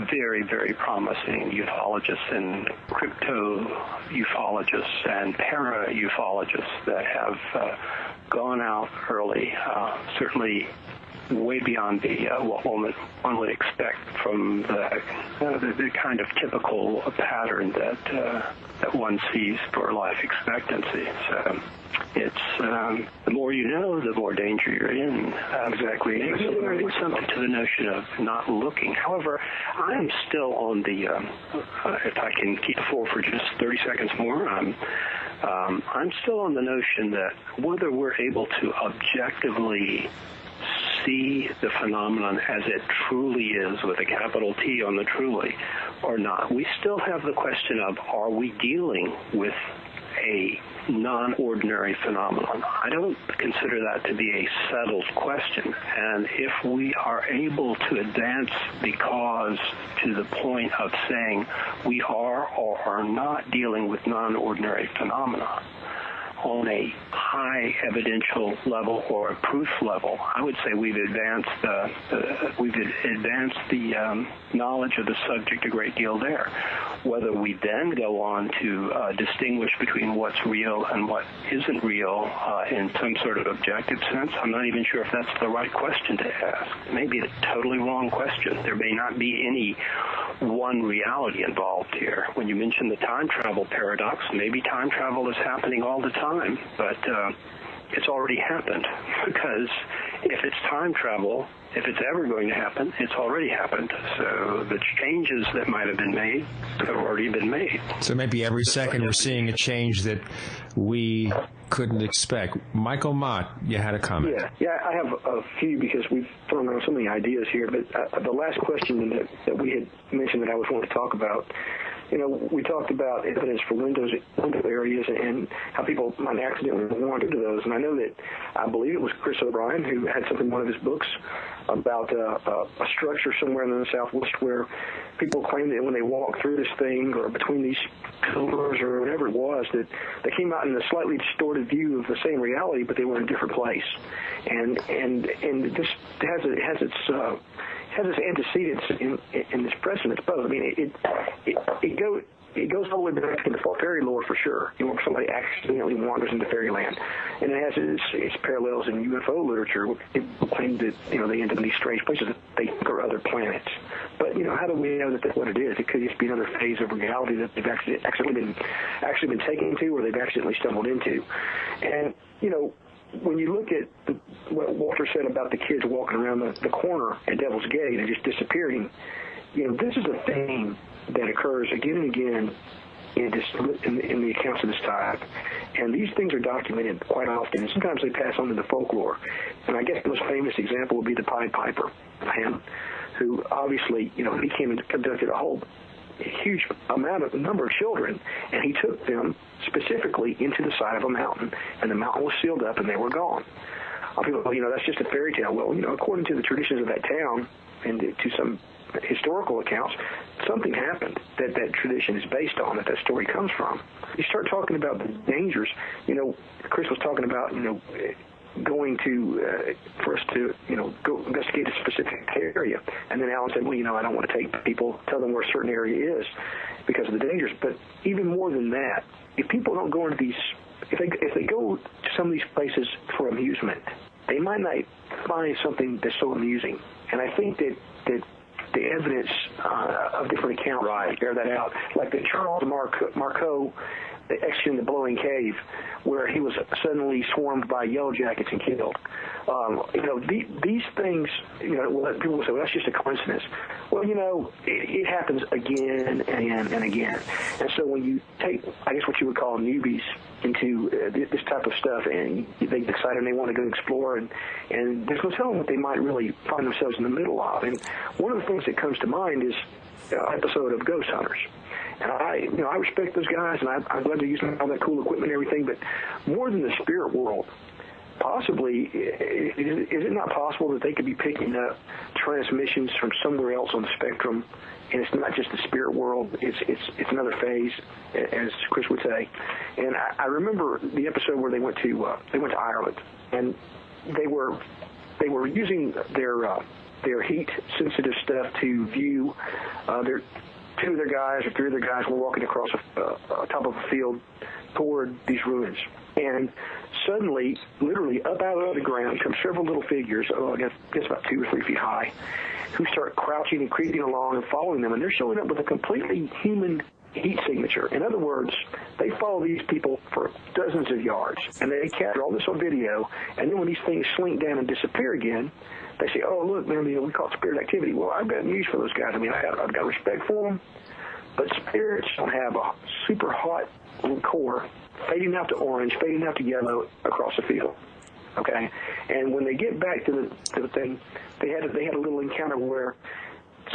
very, very promising ufologists and crypto-ufologists and para-ufologists that have gone out early, certainly way beyond what one would expect from the kind of typical pattern that one sees for life expectancy. So it's the more you know, the more danger you're in. Exactly. There's something to the notion of not looking. However, I'm still on the, if I can keep the floor for just 30 seconds more, I'm still on the notion that whether we're able to objectively see the phenomenon as it truly is, with a capital T on the truly, or not, we still have the question of, are we dealing with a non-ordinary phenomenon? I don't consider that to be a settled question. And if we are able to advance the cause to the point of saying we are or are not dealing with non-ordinary phenomena on a high evidential level or a proof level, I would say we've advanced the knowledge of the subject a great deal there. Whether we then go on to distinguish between what's real and what isn't real in some sort of objective sense, I'm not even sure if that's the right question to ask. Maybe a totally wrong question. There may not be any one reality involved here. When you mention the time travel paradox, maybe time travel is happening all the time, but it's already happened, because if it's time travel, if it's ever going to happen, it's already happened. So the changes that might have been made have already been made. So maybe every second we're seeing a change that we couldn't expect. Michael Mott, you had a comment. Yeah, I have a few, because we've thrown around so many ideas here. But the last question that we had mentioned that I was wanting to talk about, we talked about evidence for window areas and how people might accidentally wander to those. And I know that, I believe it was Chris O'Brien who had something in one of his books about a structure somewhere in the Southwest where people claim that when they walk through this thing or between these pillars or whatever it was, that they came out in a slightly distorted view of the same reality, but they were in a different place. And this has its antecedents in this precedent both. I mean, it goes all the way back to the fairy lore for sure. You know, where somebody accidentally wanders into fairyland, and it has its parallels in UFO literature. People claim that they end up in these strange places that they think are other planets. But how do we know that that's what it is? It could just be another phase of reality that they've actually been taken to, or they've accidentally stumbled into. And when you look at what Walter said about the kids walking around the corner at Devil's Gate and just disappearing, this is a theme that occurs again and again in the accounts of this type. And these things are documented quite often, and sometimes they pass on to the folklore. And I guess the most famous example would be the Pied Piper, who obviously, he came and conducted a huge number of children, and he took them specifically into the side of a mountain, and the mountain was sealed up, and they were gone. People go, that's just a fairy tale. Well, according to the traditions of that town and to some historical accounts, something happened that tradition is based on, that story comes from. You start talking about the dangers. Chris was talking about, going to, for us to, go investigate a specific area. And then Alan said, well, I don't want to take people, tell them where a certain area is because of the dangers. But even more than that, if people don't go into these, if they go to some of these places for amusement, they might not find something that's so amusing. And I think that the evidence of different accounts bear that out. Like the Charles Marceau execution in the Blowing Cave, where he was suddenly swarmed by yellow jackets and killed. These things, people will say, well, that's just a coincidence. Well, it happens again and again. And so when you take, I guess, what you would call newbies into this type of stuff, and they decide and they want to go explore, and there's no telling what they might really find themselves in the middle of. And one of the things that comes to mind is an episode of Ghost Hunters. And I respect those guys, and I'm glad they're using all that cool equipment and everything, but more than the spirit world, possibly, is it not possible that they could be picking up transmissions from somewhere else on the spectrum, and it's not just the spirit world, it's another phase, as Chris would say. And I remember the episode where they went to Ireland, and they were using their heat sensitive stuff to view two of their guys or three of their guys were walking across top of a field toward these ruins. And suddenly, literally up out of the ground, come several little figures, I guess about 2 or 3 feet high, who start crouching and creeping along and following them. And they're showing up with a completely human heat signature. In other words, they follow these people for dozens of yards, and they capture all this on video. And then when these things slink down and disappear again, they say, oh, look, man, we call it spirit activity. Well, I've got news for those guys. I mean, I've got respect for them, but spirits don't have a super hot core fading out to orange, fading out to yellow across the field. Okay? And when they get back to the thing, they had a little encounter where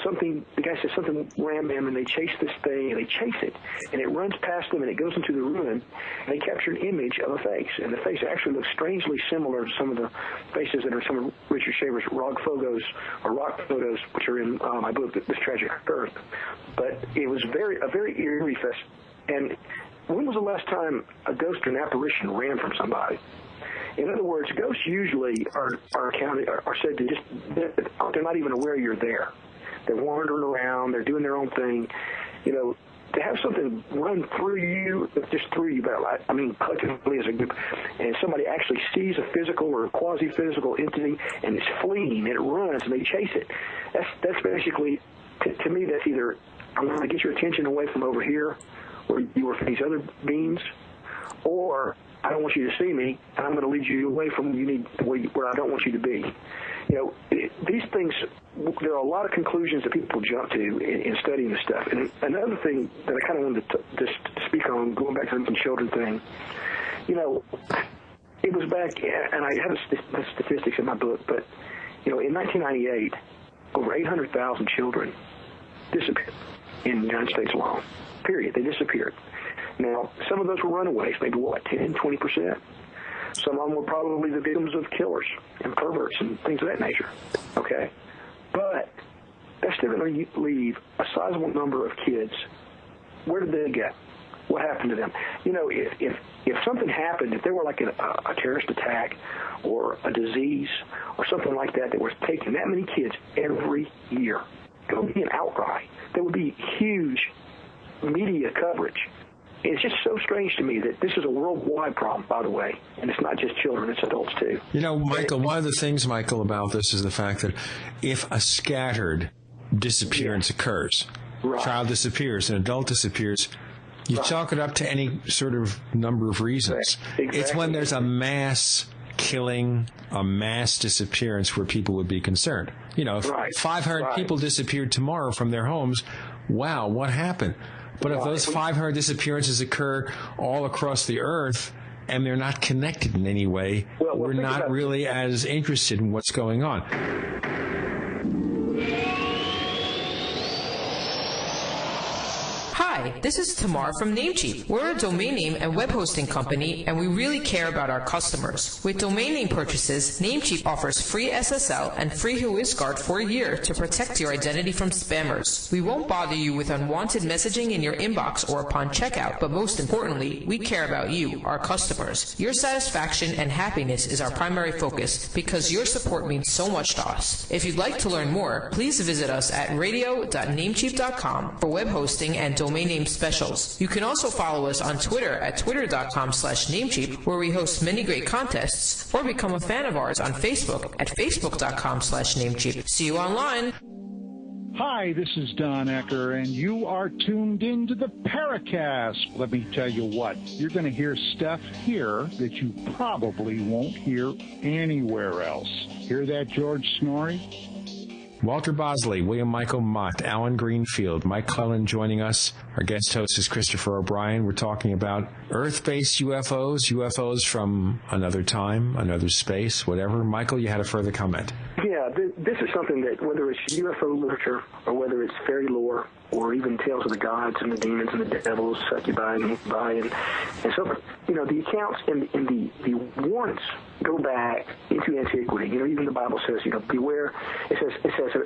the guy says something ran them, and they chase this thing, and they chase it, and it runs past them, and it goes into the ruin, and they capture an image of a face, and the face actually looks strangely similar to some of the faces that are some of Richard Shaver's rock photos, which are in my book, This Tragic Earth. But it was a very eerie fest. And when was the last time a ghost or an apparition ran from somebody? In other words, ghosts usually are said to they're not even aware you're there. They're wandering around. They're doing their own thing. To have something run through you, just through you, but I mean collectively as a group, and somebody actually sees a physical or a quasi-physical entity and is fleeing, and it runs, and they chase it. That's basically, to me, that's either I'm going to get your attention away from over here where you were from these other beings, or I don't want you to see me, and I'm going to lead you away from where I don't want you to be. These things, there are a lot of conclusions that people jump to in studying this stuff. And another thing that I kind of wanted to just speak on, going back to the children thing, it was back, and I have the statistics in my book, but, in 1998, over 800,000 children disappeared in the United States alone. Period. They disappeared. Now, some of those were runaways, maybe 10, 20%. Some of them were probably the victims of killers and perverts and things of that nature. okay? But that's still going to leave a sizable number of kids. Where did they go? What happened to them? You know, if something happened, if there were like a terrorist attack or a disease or something like that was taking that many kids every year, it would be an outcry. There would be huge media coverage. It's just so strange to me that this is a worldwide problem, by the way, and it's not just children, it's adults too. You know, Michael, one of the things, Michael, about this is the fact that if a scattered disappearance occurs, child disappears, an adult disappears, you chalk it up to any sort of number of reasons. Exactly. It's when there's a mass killing, a mass disappearance where people would be concerned. You know, if 500 people disappeared tomorrow from their homes, wow, what happened? But if those 500 disappearances occur all across the earth and they're not connected in any way, we're not really as interested in what's going on. Hi, this is Tamar from Namecheap. We're a domain name and web hosting company, and we really care about our customers. With domain name purchases, Namecheap offers free SSL and free WhoisGuard for a year to protect your identity from spammers. We won't bother you with unwanted messaging in your inbox or upon checkout, but most importantly, we care about you, our customers. Your satisfaction and happiness is our primary focus because your support means so much to us. If you'd like to learn more, please visit us at radio.namecheap.com for web hosting and domain name specials. You can also follow us on Twitter at twitter.com/Namecheap, where we host many great contests, or become a fan of ours on Facebook at facebook.com/Namecheap. See you online. Hi, this is Don Ecker, and you are tuned into the Paracast. Let me tell you what, you're going to hear stuff here that you probably won't hear anywhere else. Hear that, George Snorri? Walter Bosley, William Michael Mott, Alan Greenfield, Mike Clelland joining us. Our guest host is Christopher O'Brien. We're talking about Earth-based UFOs, UFOs from another time, another space, whatever. Michael, you had a further comment. Yeah, this is something that, whether it's UFO literature or whether it's fairy lore or even tales of the gods and the demons and the devils, succubi and incubi and so forth, you know, the accounts and the warrants go back into antiquity. You know, even the Bible says, you know, beware. It says,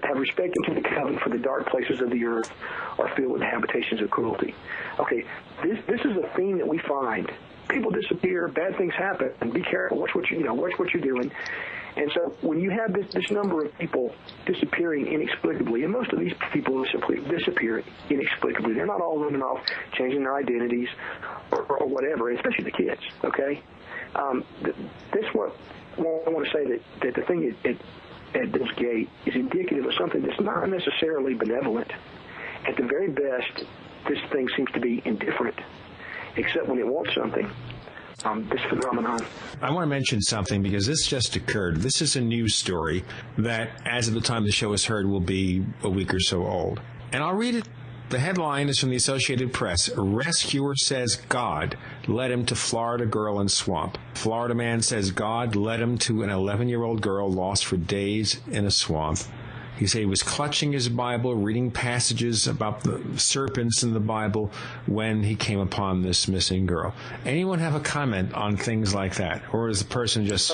have respect unto the covenant, for the dark places of the earth are filled with habitations of cruelty. Okay, this is a theme that we find. People disappear, bad things happen, and be careful. Watch what you're doing. And so when you have this number of people disappearing inexplicably, and most of these people disappear inexplicably, they're not all running off, changing their identities or whatever, especially the kids, okay? This what I want to say that the thing at this gate is indicative of something that's not necessarily benevolent. At the very best, this thing seems to be indifferent, except when it wants something. This phenomenon. I want to mention something because this just occurred. This is a news story that, as of the time the show is heard, will be a week or so old. And I'll read it. The headline is from the Associated Press. A rescuer says God led him to Florida girl in swamp. Florida man says God led him to an 11-year-old girl lost for days in a swamp. He said he was clutching his Bible, reading passages about the serpents in the Bible when he came upon this missing girl. Anyone have a comment on things like that? Or is the person just,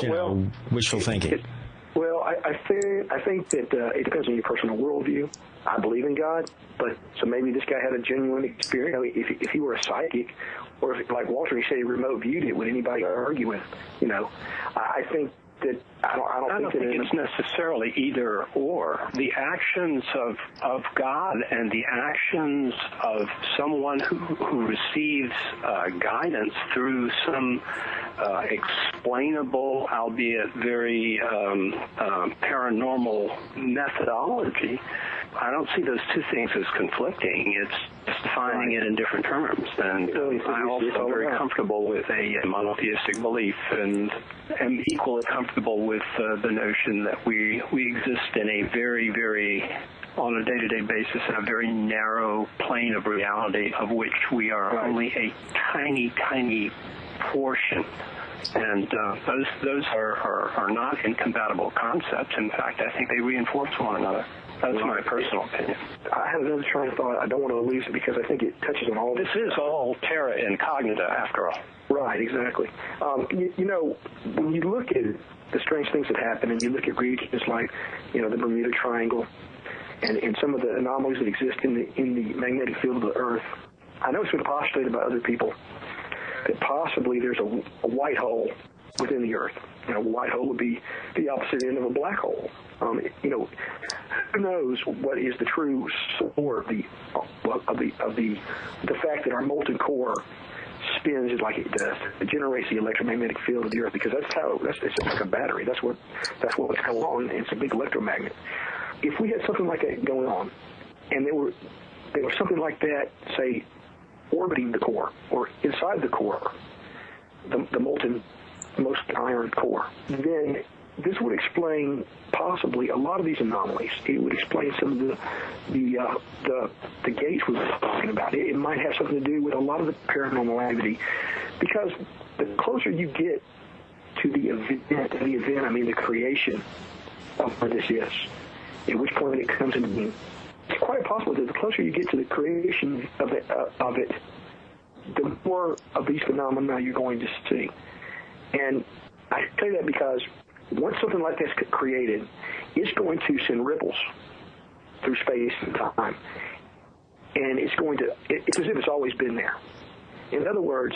wishful thinking? I think that it depends on your personal worldview. I believe in God, but so maybe this guy had a genuine experience. I mean, if he were a psychic, or if, like Walter, he said he remote viewed it, would anybody argue with? You know, I think that I don't think it's necessarily either or. The actions of God and the actions of someone who receives guidance through some explainable, albeit very paranormal methodology, I don't see those two things as conflicting. It's just defining it in different terms. And I'm also very comfortable with a monotheistic belief, and am equally comfortable with the notion that we exist in a very, very, on a day-to-day basis, in a very narrow plane of reality of which we are only a tiny, tiny portion. And those are not incompatible concepts. In fact, I think they reinforce one another. That's my personal opinion. I have another train of thought. I don't want to lose it because I think it touches on all this. This is all terra incognita, after all. Right, exactly. You know, when you look at the strange things that happen, and you look at regions like, you know, the Bermuda Triangle, and some of the anomalies that exist in the magnetic field of the Earth, I know it's been postulated by other people that possibly there's a white hole within the Earth. You know, a white hole would be the opposite end of a black hole. You know, who knows what is the true support of the fact that our molten core spins it like it does. It generates the electromagnetic field of the Earth, because it's just like a battery. That's what's going on. It's a big electromagnet. If we had something like that going on, and there was something like that, say, orbiting the core or inside the core, the molten, most iron core, then this would explain possibly a lot of these anomalies. It would explain some of the gates we were talking about. It might have something to do with a lot of the paranormal activity, because the closer you get to the event, I mean the creation of what this is, at which point it comes into being. It's quite possible that the closer you get to the creation of it, the more of these phenomena you're going to see. And I say that because once something like this gets created, it's going to send ripples through space and time. And it's as if it's always been there. In other words,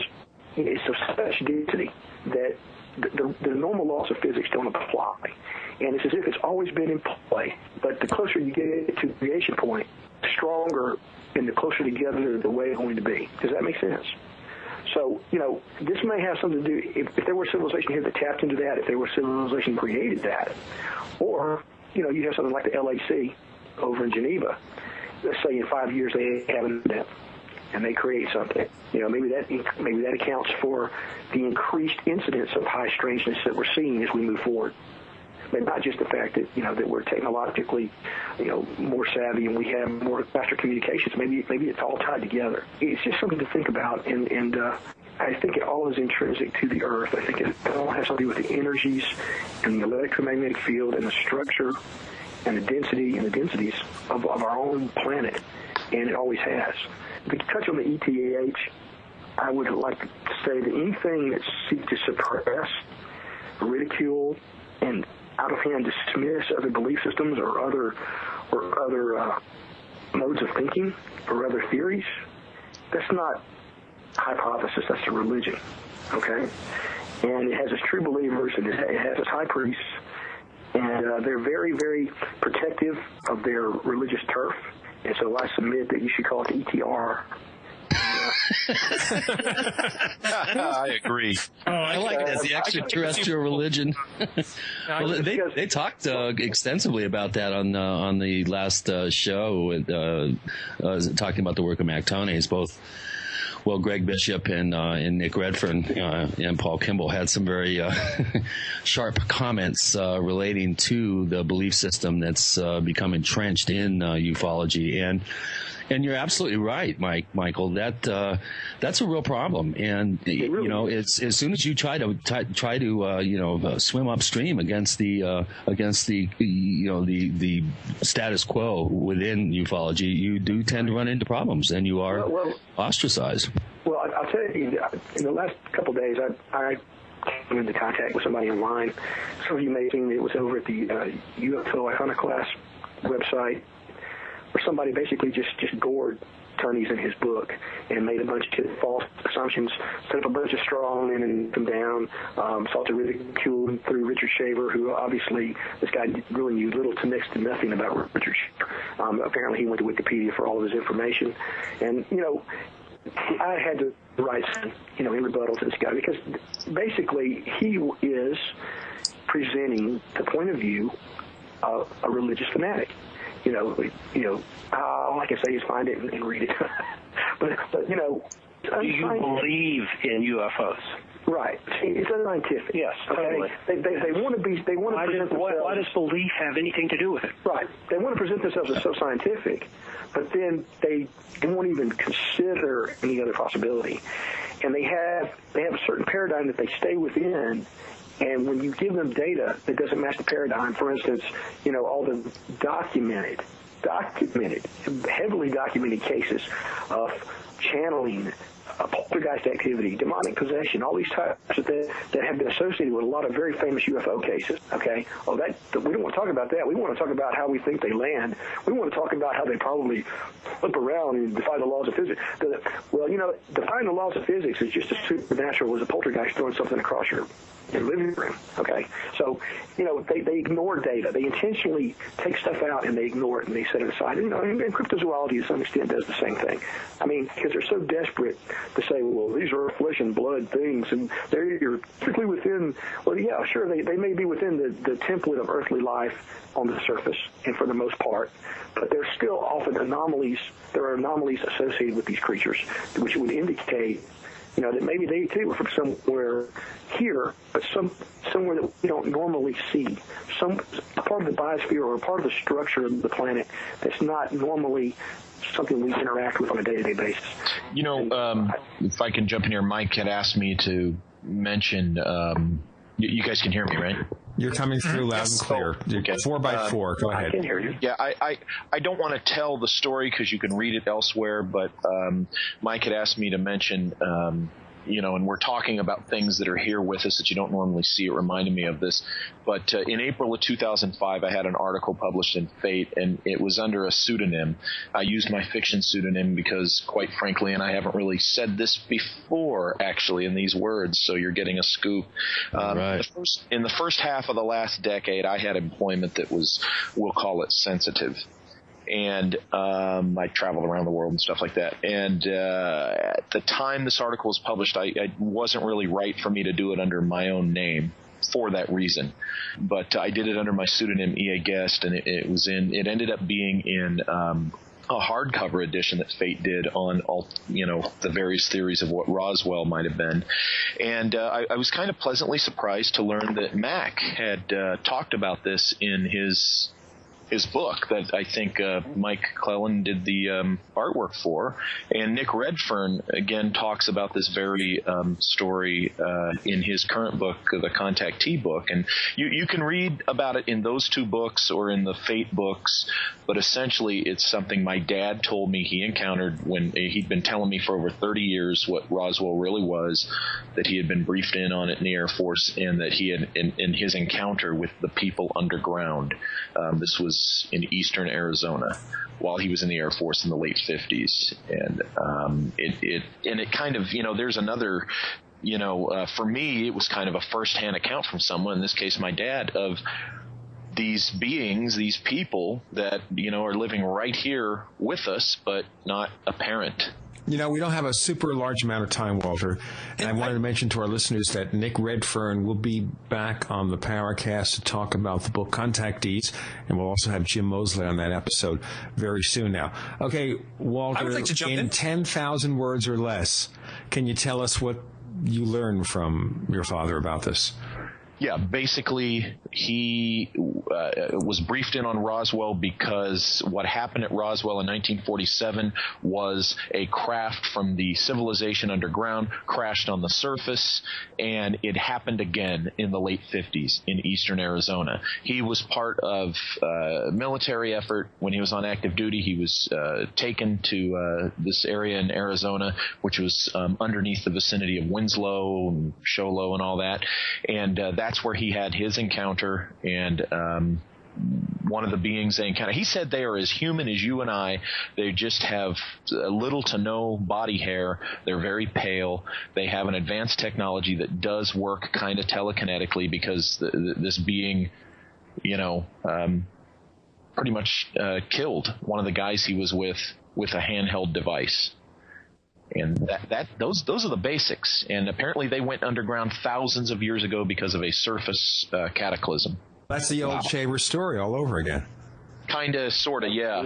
it's of such density that the normal laws of physics don't apply. And it's as if it's always been in play. But the closer you get to the creation point, stronger and the closer together the way it's going to be. Does that make sense? So, you know, this may have something to do, if there were civilization here that tapped into that, if there were civilization created that, or, you know, you have something like the LAC over in Geneva. Let's say in 5 years they have an event and they create something. You know, maybe that accounts for the increased incidence of high strangeness that we're seeing as we move forward. But not just the fact that, you know, that we're technologically, you know, more savvy and we have more faster communications. Maybe it's all tied together. It's just something to think about, and I think it all is intrinsic to the Earth. I think it all has something to do with the energies and the electromagnetic field and the structure and the density and the densities of our own planet, and it always has. To touch on the ETH, I would like to say that anything that seeks to suppress, ridicule, and out-of-hand dismiss other belief systems or other modes of thinking or other theories, that's not a hypothesis, that's a religion, okay? And it has its true believers, and it has its high priests, and they're very, very protective of their religious turf, and so I submit that you should call it ETR. I agree. I like that, the extraterrestrial religion. Well, they talked extensively about that on the last show, talking about the work of Mac Tonnies. Both, well, Greg Bishop and Nick Redfern and Paul Kimball had some very sharp comments relating to the belief system that's become entrenched in ufology. And you're absolutely right, Michael. That's a real problem. And you know, it's as soon as you try to swim upstream against the the status quo within ufology, you do tend to run into problems, and you are ostracized. Well, I'll tell you, in the last couple of days, I came into contact with somebody online. Some of you may have seen it was over at the UFO Iconoclast website, where somebody basically just gored Tonnies in his book and made a bunch of false assumptions, set up a bunch of straw men and them down, sought to ridicule through Richard Shaver, who obviously, this guy really knew little to next to nothing about Richard Shaver. Apparently he went to Wikipedia for all of his information. And, you know, I had to write some, in rebuttal to this guy, because basically he is presenting the point of view of a religious fanatic. All I can say is find it and read it. but do you believe in UFOs? Right. It's unscientific. Yes. Okay. They want to be. They want to present themselves. Why does belief have anything to do with it? Right. They want to present themselves as so scientific, but then they won't even consider any other possibility, and they have a certain paradigm that they stay within. And when you give them data that doesn't match the paradigm, for instance, all the documented heavily documented cases of channeling, poltergeist activity, demonic possession, all these types of things that have been associated with a lot of very famous UFO cases. Okay, we don't want to talk about that. We want to talk about how we think they land. We want to talk about how they probably flip around and defy the laws of physics. Defying the laws of physics is just as supernatural as a poltergeist throwing something across your living room. Okay, so they ignore data. They intentionally take stuff out and they ignore it and they set it aside. And cryptozoology to some extent does the same thing. I mean, because they're so desperate to say, well, these are flesh and blood things, and you're strictly within. Well, yeah, sure, they may be within the template of earthly life on the surface, and for the most part, but there's still often anomalies. There are anomalies associated with these creatures, which would indicate that maybe they too are from somewhere here, but somewhere that we don't normally see, a part of the biosphere or a part of the structure of the planet that's not normally something we interact with on a day-to-day basis. If I can jump in here, Mike had asked me to mention, you guys can hear me, right? You're coming through loud and clear. Okay. 4x4. Go ahead. I can hear you. Yeah, I don't want to tell the story because you can read it elsewhere, but Mike had asked me to mention, and we're talking about things that are here with us that you don't normally see. It reminded me of this. But in April of 2005, I had an article published in Fate, and it was under a pseudonym. I used my fiction pseudonym because, quite frankly, and I haven't really said this before, actually, in these words, so you're getting a scoop. Right. In the first half of the last decade, I had employment that was, we'll call it, sensitive. And I traveled around the world and stuff like that. And at the time this article was published, I wasn't really right for me to do it under my own name for that reason. But I did it under my pseudonym E.A. Guest, and it ended up being in a hardcover edition that Fate did on the various theories of what Roswell might have been. And I was kind of pleasantly surprised to learn that Mac had talked about this in his book that I think Mike Clelland did the artwork for. And Nick Redfern, again, talks about this very story in his current book, the Contactee book. And you can read about it in those two books or in the Fate books, but essentially it's something my dad told me he encountered when he'd been telling me for over 30 years what Roswell really was, that he had been briefed in on it in the Air Force, and that he had, in his encounter with the people underground, this was in eastern Arizona while he was in the Air Force in the late 50s. And it kind of, there's another, for me, it was kind of a firsthand account from someone, in this case my dad, of these beings, these people that, are living right here with us, but not apparent. We don't have a super large amount of time, Walter, and I wanted to mention to our listeners that Nick Redfern will be back on the Paracast to talk about the book Contactees, and we'll also have Jim Mosley on that episode very soon now. Okay, Walter, I would like to jump in 10,000 words or less, can you tell us what you learned from your father about this? Yeah, basically, he was briefed in on Roswell because what happened at Roswell in 1947 was a craft from the civilization underground crashed on the surface, and it happened again in the late 50s in eastern Arizona. He was part of a military effort. When he was on active duty, he was taken to this area in Arizona, which was underneath the vicinity of Winslow and Show Low and all that, and that's where he had his encounter. And one of the beings they encounter, he said they are as human as you and I. They just have little to no body hair. They're very pale. They have an advanced technology that does work kind of telekinetically, because this being, pretty much killed one of the guys he was with a handheld device. And those are the basics. And apparently they went underground thousands of years ago because of a surface cataclysm. That's the old Shaver story all over again. Kind of, sort of, yeah.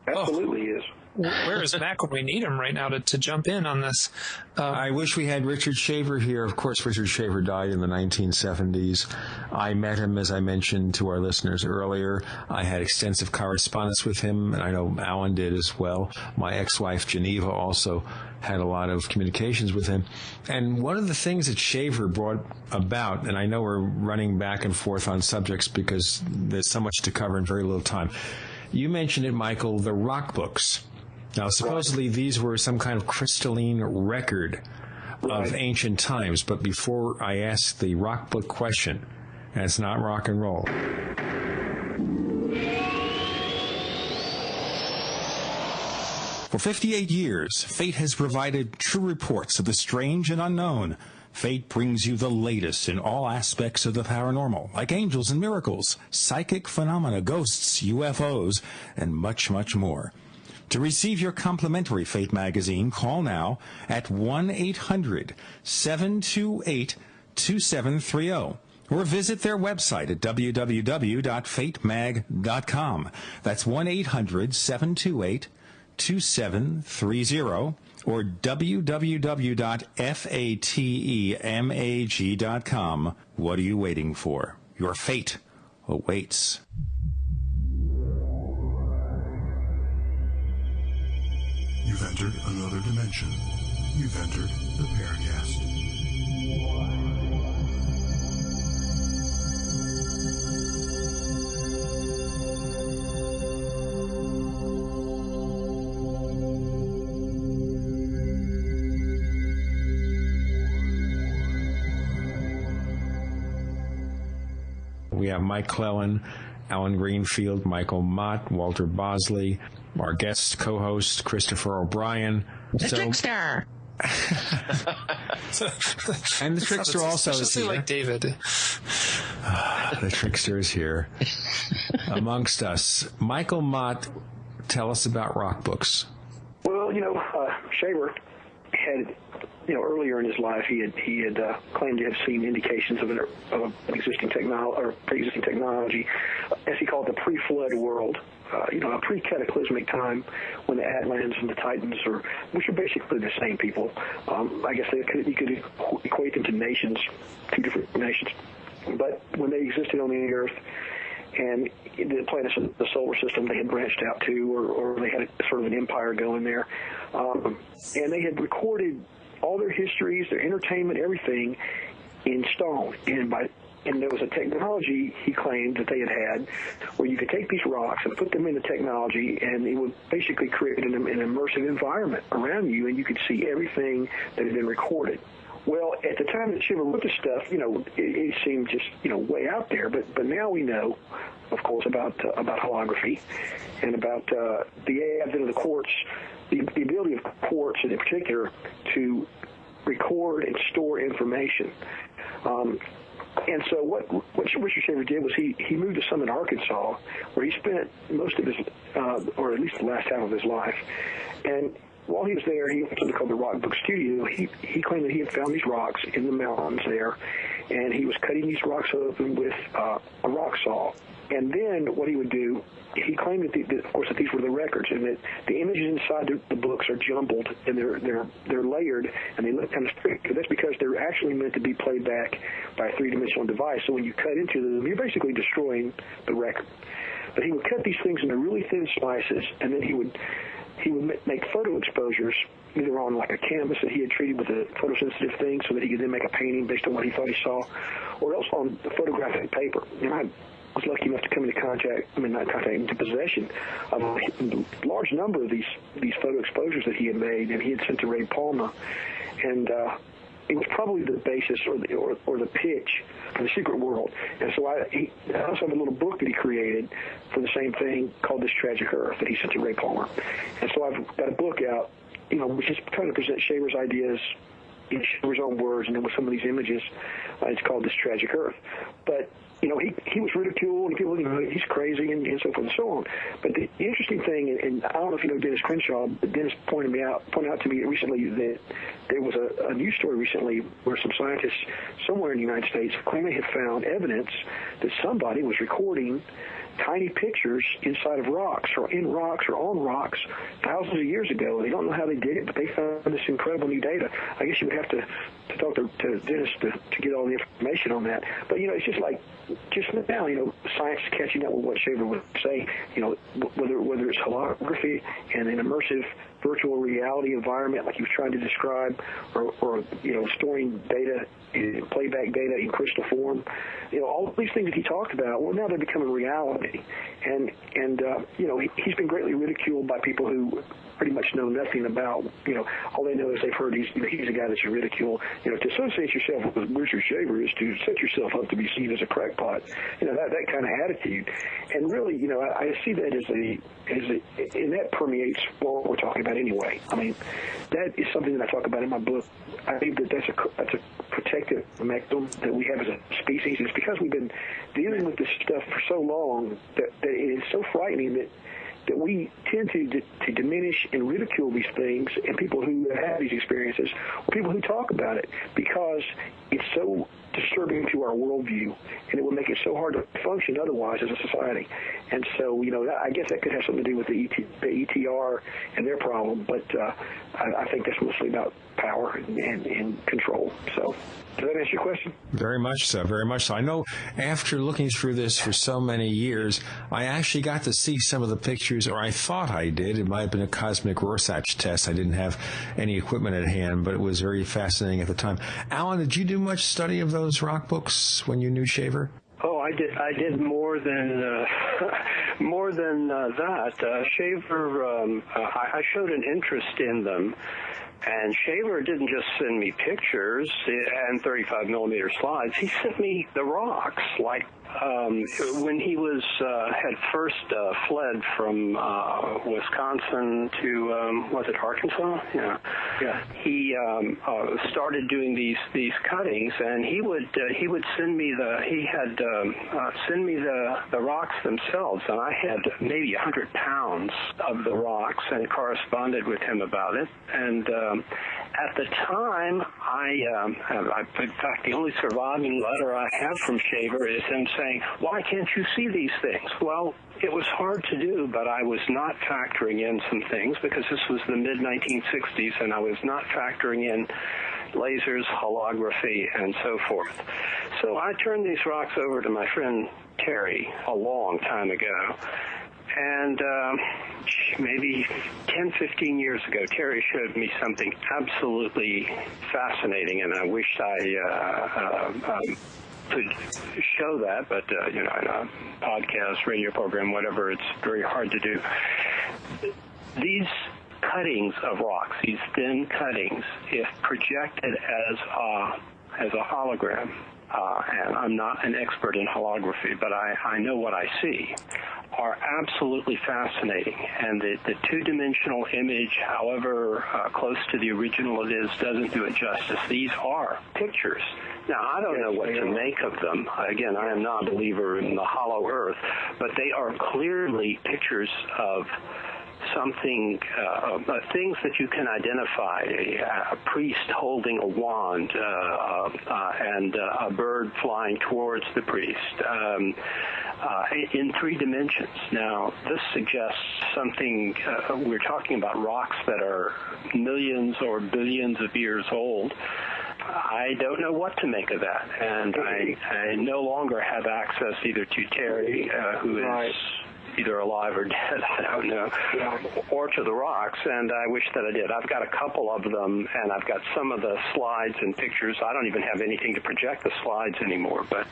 Absolutely is. Where is Mac when we need him right now to jump in on this? I wish we had Richard Shaver here. Of course, Richard Shaver died in the 1970s. I met him, as I mentioned to our listeners earlier. I had extensive correspondence with him, and I know Alan did as well. My ex-wife, Geneva, also had a lot of communications with him. And one of the things that Shaver brought about, and I know we're running back and forth on subjects because there's so much to cover in very little time, You mentioned it, Michael, the rock books. Now, supposedly these were some kind of crystalline record of ancient times. But before I ask the rock book question, and it's not rock and roll. For 58 years, Fate has provided true reports of the strange and unknown. Fate brings you the latest in all aspects of the paranormal, like angels and miracles, psychic phenomena, ghosts, UFOs, and much, much more. To receive your complimentary Fate magazine, call now at 1-800-728-2730 or visit their website at www.fatemag.com. That's 1-800-728-2730 or www.fatemag.com. What are you waiting for? Your fate awaits. You've entered another dimension. You've entered the Paracast. We have Mike Clelland, Alan Greenfield, Michael Mott, Walter Bosley, our guest co-host Christopher O'Brien. The trickster. And the trickster also is here. Like David. The trickster is here amongst us. Michael Mott, tell us about rock books. Well, Shaver had, earlier in his life, he had claimed to have seen indications of an existing technology or pre-existing technology, as he called the pre-flood world. A pre-cataclysmic time when the Atlans and the Titans which are basically the same people. I guess you could equate them to nations, two different nations. But when they existed on the Earth and the planets of the solar system they had branched out to, or they had a sort of an empire going there, and they had recorded all their histories, their entertainment, everything in stone. And there was a technology, he claimed, that they had where you could take these rocks and put them in the technology, and it would basically create an immersive environment around you, and you could see everything that had been recorded. Well, at the time that Shiver wrote this stuff, it seemed just, way out there. But now we know, of course, about holography and about the advent of the quartz, the ability of quartz in particular to record and store information. And so what Richard Shaver did was he moved to Summit, Arkansas, where he spent most of his, or at least the last half of his life. And while he was there, he went to something called the Rock Book Studio. He claimed that he had found these rocks in the mountains there, and he was cutting these rocks open with a rock saw. And then what he would do, he claimed that of course that these were the records, and that the images inside the books are jumbled and they're layered and they look kind of strange. That's because they're actually meant to be played back by a three-dimensional device. So when you cut into them, you're basically destroying the record. But he would cut these things into really thin slices, and then he would make photo exposures either on like a canvas that he had treated with a photosensitive thing so that he could then make a painting based on what he thought he saw, or else on photographic paper. And I was lucky enough to come into into possession of a large number of these photo exposures that he had made, and he had sent to Ray Palma. And it was probably the basis or the pitch for the secret world. And so I also have a little book that he created for the same thing called This Tragic Earth that he sent to Ray Palmer. And so I've got a book out, which is trying to present Shaver's ideas in Shaver's own words, and then with some of these images. It's called This Tragic Earth. But he was ridiculed, and people, he's crazy, and so forth and so on. But the interesting thing, and I don't know if you know Dennis Crenshaw, but Dennis pointed out to me recently that there was a news story recently where some scientists somewhere in the United States claim they had found evidence that somebody was recording tiny pictures inside of rocks or in rocks or on rocks thousands of years ago. They don't know how they did it, but they found this incredible new data. I guess you would have to talk to Dennis to get all the information on that. But, it's just like just now, science is catching up with what Shaver was saying. Whether it's holography and an immersive virtual reality environment like he was trying to describe, or storing data, playback data in crystal form, all these things that he talked about, well, now they're becoming reality. And he's been greatly ridiculed by people who pretty much know nothing about, all they know is they've heard he's a guy that you ridicule. To associate yourself with Richard Shaver is to set yourself up to be seen as a crackpot. That kind of attitude. And really, I see that and that permeates what we're talking about anyway. I mean, that is something that I talk about in my book. I think that's a protective mechanism that we have as a species. It's because we've been dealing with this stuff for so long that it is so frightening that we tend to diminish and ridicule these things and people who have these experiences, or people who talk about it, because it's so disturbing to our worldview, and it would make it so hard to function otherwise as a society. And so, I guess that could have something to do with the ETR and their problem, but I think that's mostly about power and control. So, does that answer your question? Very much so, very much so. I know after looking through this for so many years, I actually got to see some of the pictures, or I thought I did. It might have been a cosmic Rorschach test. I didn't have any equipment at hand, but it was very fascinating at the time. Alan, did you do much study of those rock books when you knew Shaver? Oh, I did more than that. Shaver, I showed an interest in them. And Shaver didn't just send me pictures and 35 millimeter slides. He sent me the rocks. Like when he had first fled from Wisconsin to was it Arkansas? Yeah. He started doing these cuttings, and he would send me send me the rocks themselves, and I had maybe 100 pounds of the rocks, and corresponded with him about it. And at the time, in fact, the only surviving letter I have from Shaver is him saying, "Why can't you see these things?" Well, it was hard to do, but I was not factoring in some things, because this was the mid-1960s, and I was not factoring in lasers, holography, and so forth. So I turned these rocks over to my friend Terry a long time ago. And maybe 10, 15 years ago, Terry showed me something absolutely fascinating, and I wished I could show that, but, in a podcast, radio program, whatever, it's very hard to do. These cuttings of rocks, these thin cuttings, if projected as a hologram, and I'm not an expert in holography, but I know what I see, are absolutely fascinating. And the two-dimensional image, however close to the original it is, doesn't do it justice. These are pictures. Now, I don't know what to make of them. Again, I am not a believer in the hollow earth, but they are clearly pictures of something, things that you can identify, a priest holding a wand, and a bird flying towards the priest, in 3 dimensions. Now, this suggests something, we're talking about rocks that are millions or billions of years old. I don't know what to make of that, and I no longer have access either to Terry, who is either alive or dead, I don't know, or to the rocks, and I wish that I did. I've got a couple of them, and I've got some of the slides and pictures. I don't even have anything to project the slides anymore, but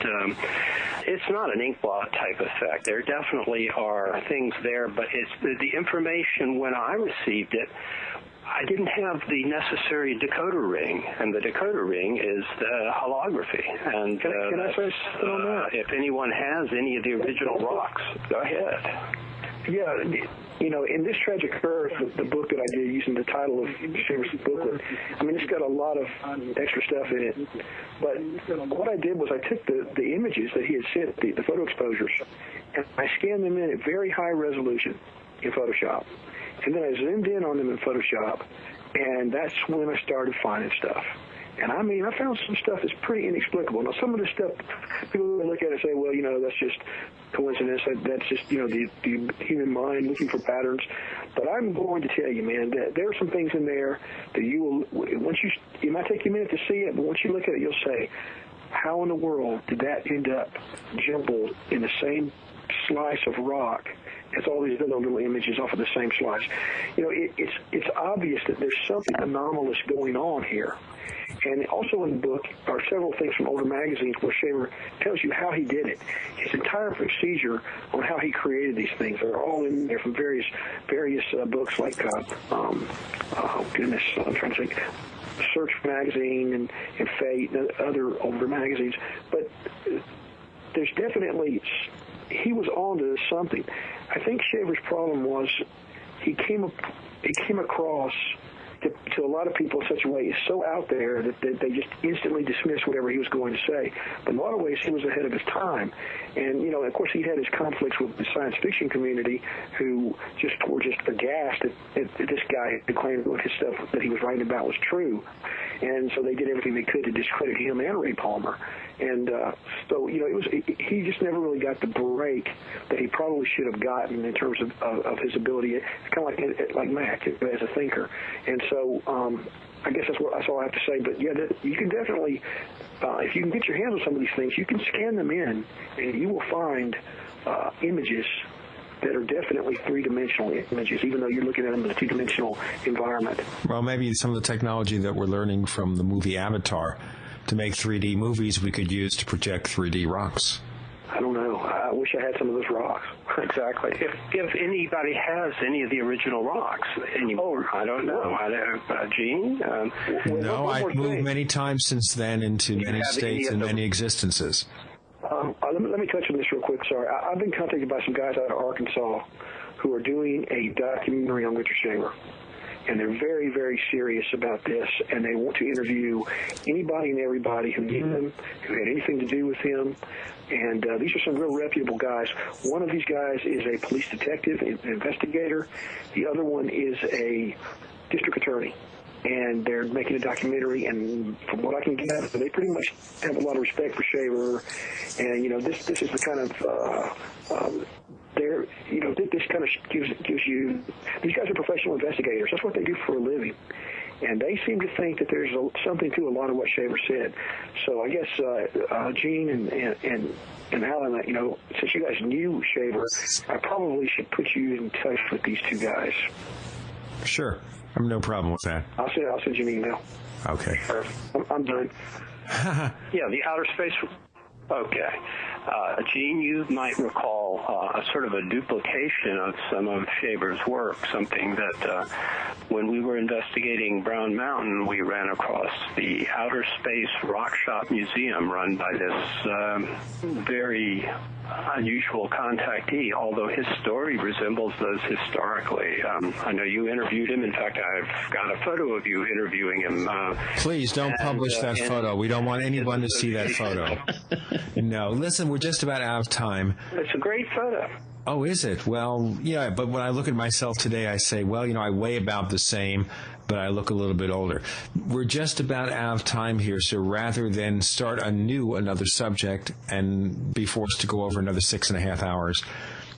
it's not an inkblot type effect. There definitely are things there, but it's the information when I received it, I didn't have the necessary decoder ring, and the decoder ring is the holography. And can I say something on that? If anyone has any of the original rocks, go ahead. Yeah, in This Tragic Earth, the book that I did using the title of Shaver's booklet, I mean, it's got a lot of extra stuff in it. But what I did was I took the images that he had sent, the photo exposures, and I scanned them in at very high resolution in Photoshop. And then I zoomed in on them in Photoshop, and that's when I started finding stuff. And I mean, I found some stuff that's pretty inexplicable. Now, some of the stuff, people look at it and say, well, that's just coincidence. That's just, the human mind looking for patterns. But I'm going to tell you, man, that there are some things in there that you will, it might take you a minute to see it, but once you look at it, you'll say, how in the world did that end up jumbled in the same slice of rock as all these other little images off of the same slice? You know, it's obvious that there's something anomalous going on here. And also in the book are several things from older magazines where Shaver tells you how he did it. His entire procedure on how he created these things are all in there from various books like, I'm trying to think, Search Magazine and Fate and other older magazines. But there's definitely, he was on to something. I think Shaver's problem was he came across to a lot of people in such a way is so out there that they just instantly dismiss whatever he was going to say. But in a lot of ways, he was ahead of his time. And, you know, of course, he had his conflicts with the science fiction community who were just aghast at this guy who claimed what his stuff that he was writing about was true. And so they did everything they could to discredit him and Ray Palmer. And so, you know, he just never really got the break that he probably should have gotten in terms of his ability. It's kind of like Mac as a thinker. And so I guess that's all I have to say. But, yeah, you can definitely, if you can get your hands on some of these things, you can scan them in, and you will find images that are definitely three-dimensional images, even though you're looking at them in a two-dimensional environment. Well, maybe some of the technology that we're learning from the movie Avatar to make 3D movies we could use to project 3D rocks. I don't know. I wish I had some of those rocks. Exactly. If anybody has any of the original rocks anymore, I don't know. Gene? No, I've moved many times since then into many states and many existences. Let me touch on this real quick. Sorry. I've been contacted by some guys out of Arkansas who are doing a documentary on Richard Shaver. And they're very, very serious about this, and they want to interview anybody and everybody who knew him, who had anything to do with him. And these are some real reputable guys. One of these guys is a police detective, an investigator. The other one is a district attorney. And they're making a documentary, and from what I can gather, they pretty much have a lot of respect for Shaver. And, you know, this is the kind of... this kind of gives you, these guys are professional investigators. That's what they do for a living. And they seem to think that there's something to a lot of what Shaver said. So I guess Gene and Alan, you know, since you guys knew Shaver, I probably should put you in touch with these two guys. Sure. I have no problem with that. I'll send you an email. Okay. I'm done. Yeah, the outer space... Okay. Gene, you might recall a sort of a duplication of some of Shaver's work, something that when we were investigating Brown Mountain, we ran across the Outer Space Rock Shop Museum run by this very unusual contactee, although his story resembles those historically. I know you interviewed him. In fact, I've got a photo of you interviewing him. Please don't publish that photo. We don't want anyone to see that photo. No. Listen, we're just about out of time. It's a great photo. Oh, is it? Well, yeah, but when I look at myself today, I say, well, you know, I weigh about the same, but I look a little bit older. We're just about out of time here, so rather than start another subject and be forced to go over another 6.5 hours,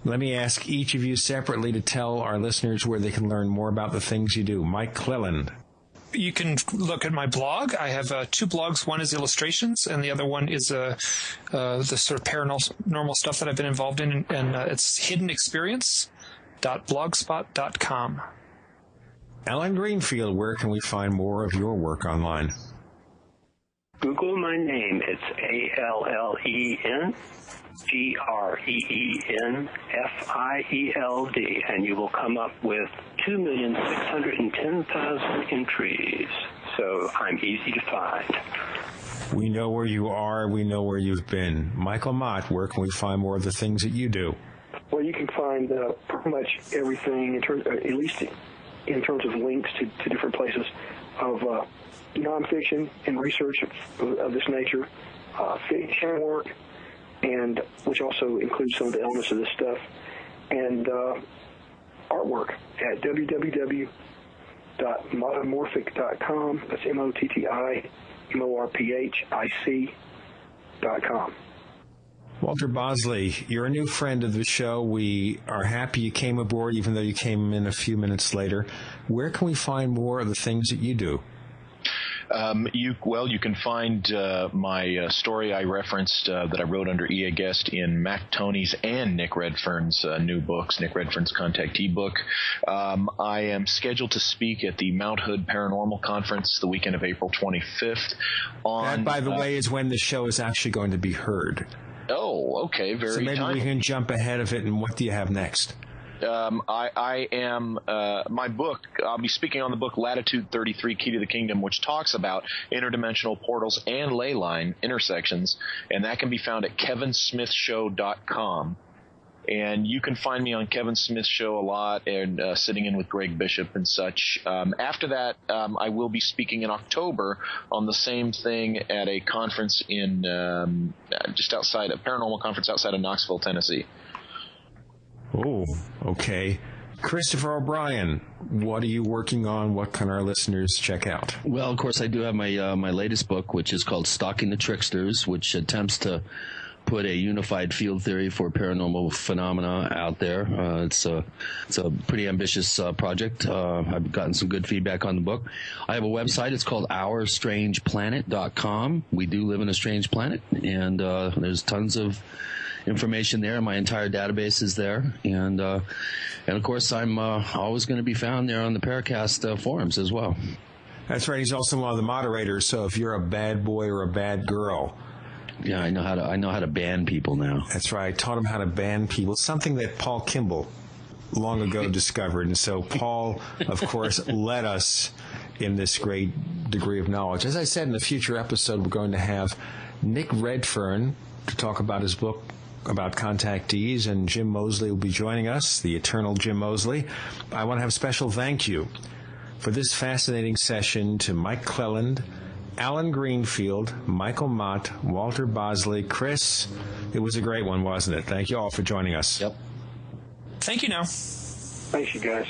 let me ask each of you separately to tell our listeners where they can learn more about the things you do. Mike Clelland. You can look at my blog. I have two blogs. One is illustrations, and the other one is the sort of paranormal stuff that I've been involved in, and it's hiddenexperience.blogspot.com. Alan Greenfield, where can we find more of your work online? Google my name. It's ALLENGREENFIELD, and you will come up with 2,610,000 entries. So I'm easy to find. We know where you are. We know where you've been. Michael Mott, where can we find more of the things that you do? Well, you can find pretty much everything, at least in terms of links to different places of nonfiction and research of this nature, fiction work, and which also includes some of the elements of this stuff, and artwork at www.motomorphic.com. That's MOTTIMORPHIC.com. Walter Bosley, you're a new friend of the show. We are happy you came aboard, even though you came in a few minutes later. Where can we find more of the things that you do? You can find my story I referenced that I wrote under EA Guest in Mac Tonnies and Nick Redfern's new books, Nick Redfern's Contactee book. I am scheduled to speak at the Mount Hood Paranormal Conference the weekend of April 25th. That, by the way, is when the show is actually going to be heard. Oh, okay, very So maybe timely. we can jump ahead of it, and what do you have next? I am my book. I'll be speaking on the book Latitude 33, Key to the Kingdom, which talks about interdimensional portals and ley line intersections, and that can be found at kevinsmithshow.com. And you can find me on Kevin Smith's show a lot, and sitting in with Greg Bishop and such. After that, I will be speaking in October on the same thing at a conference in just outside a paranormal conference outside of Knoxville, Tennessee. Oh, okay. Christopher O'Brien, what are you working on? What can our listeners check out? Well, of course, I do have my latest book, which is called Stalking the Tricksters, which attempts to put a unified field theory for paranormal phenomena out there. It's a pretty ambitious project. I've gotten some good feedback on the book. I have a website. It's called OurStrangePlanet.com. We do live in a strange planet, and there's tons of information there. My entire database is there, and of course, I'm always going to be found there on the Paracast forums as well. That's right. He's also one of the moderators. So if you're a bad boy or a bad girl, yeah, I know how to ban people now. That's right. I taught him how to ban people. Something that Paul Kimball long ago discovered, and so Paul, of course, led us in this great degree of knowledge. As I said, in a future episode, we're going to have Nick Redfern to talk about his book about contactees, and Jim Mosley will be joining us, the eternal Jim Mosley. I want to have a special thank you for this fascinating session to Mike Clelland, Alan Greenfield, Michael Mott, Walter Bosley, Chris. It was a great one, wasn't it? Thank you all for joining us. Yep. Thank you, now. Thanks, you guys.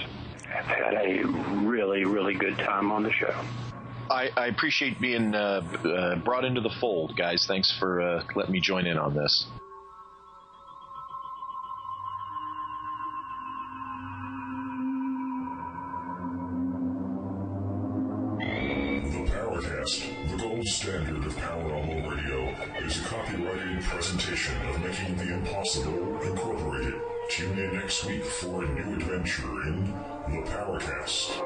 I've had a really, really good time on the show. I appreciate being brought into the fold, guys. Thanks for letting me join in on this. The gold standard of paranormal radio, is a copyrighted presentation of Making the Impossible Incorporated. Tune in next week for a new adventure in the Paracast.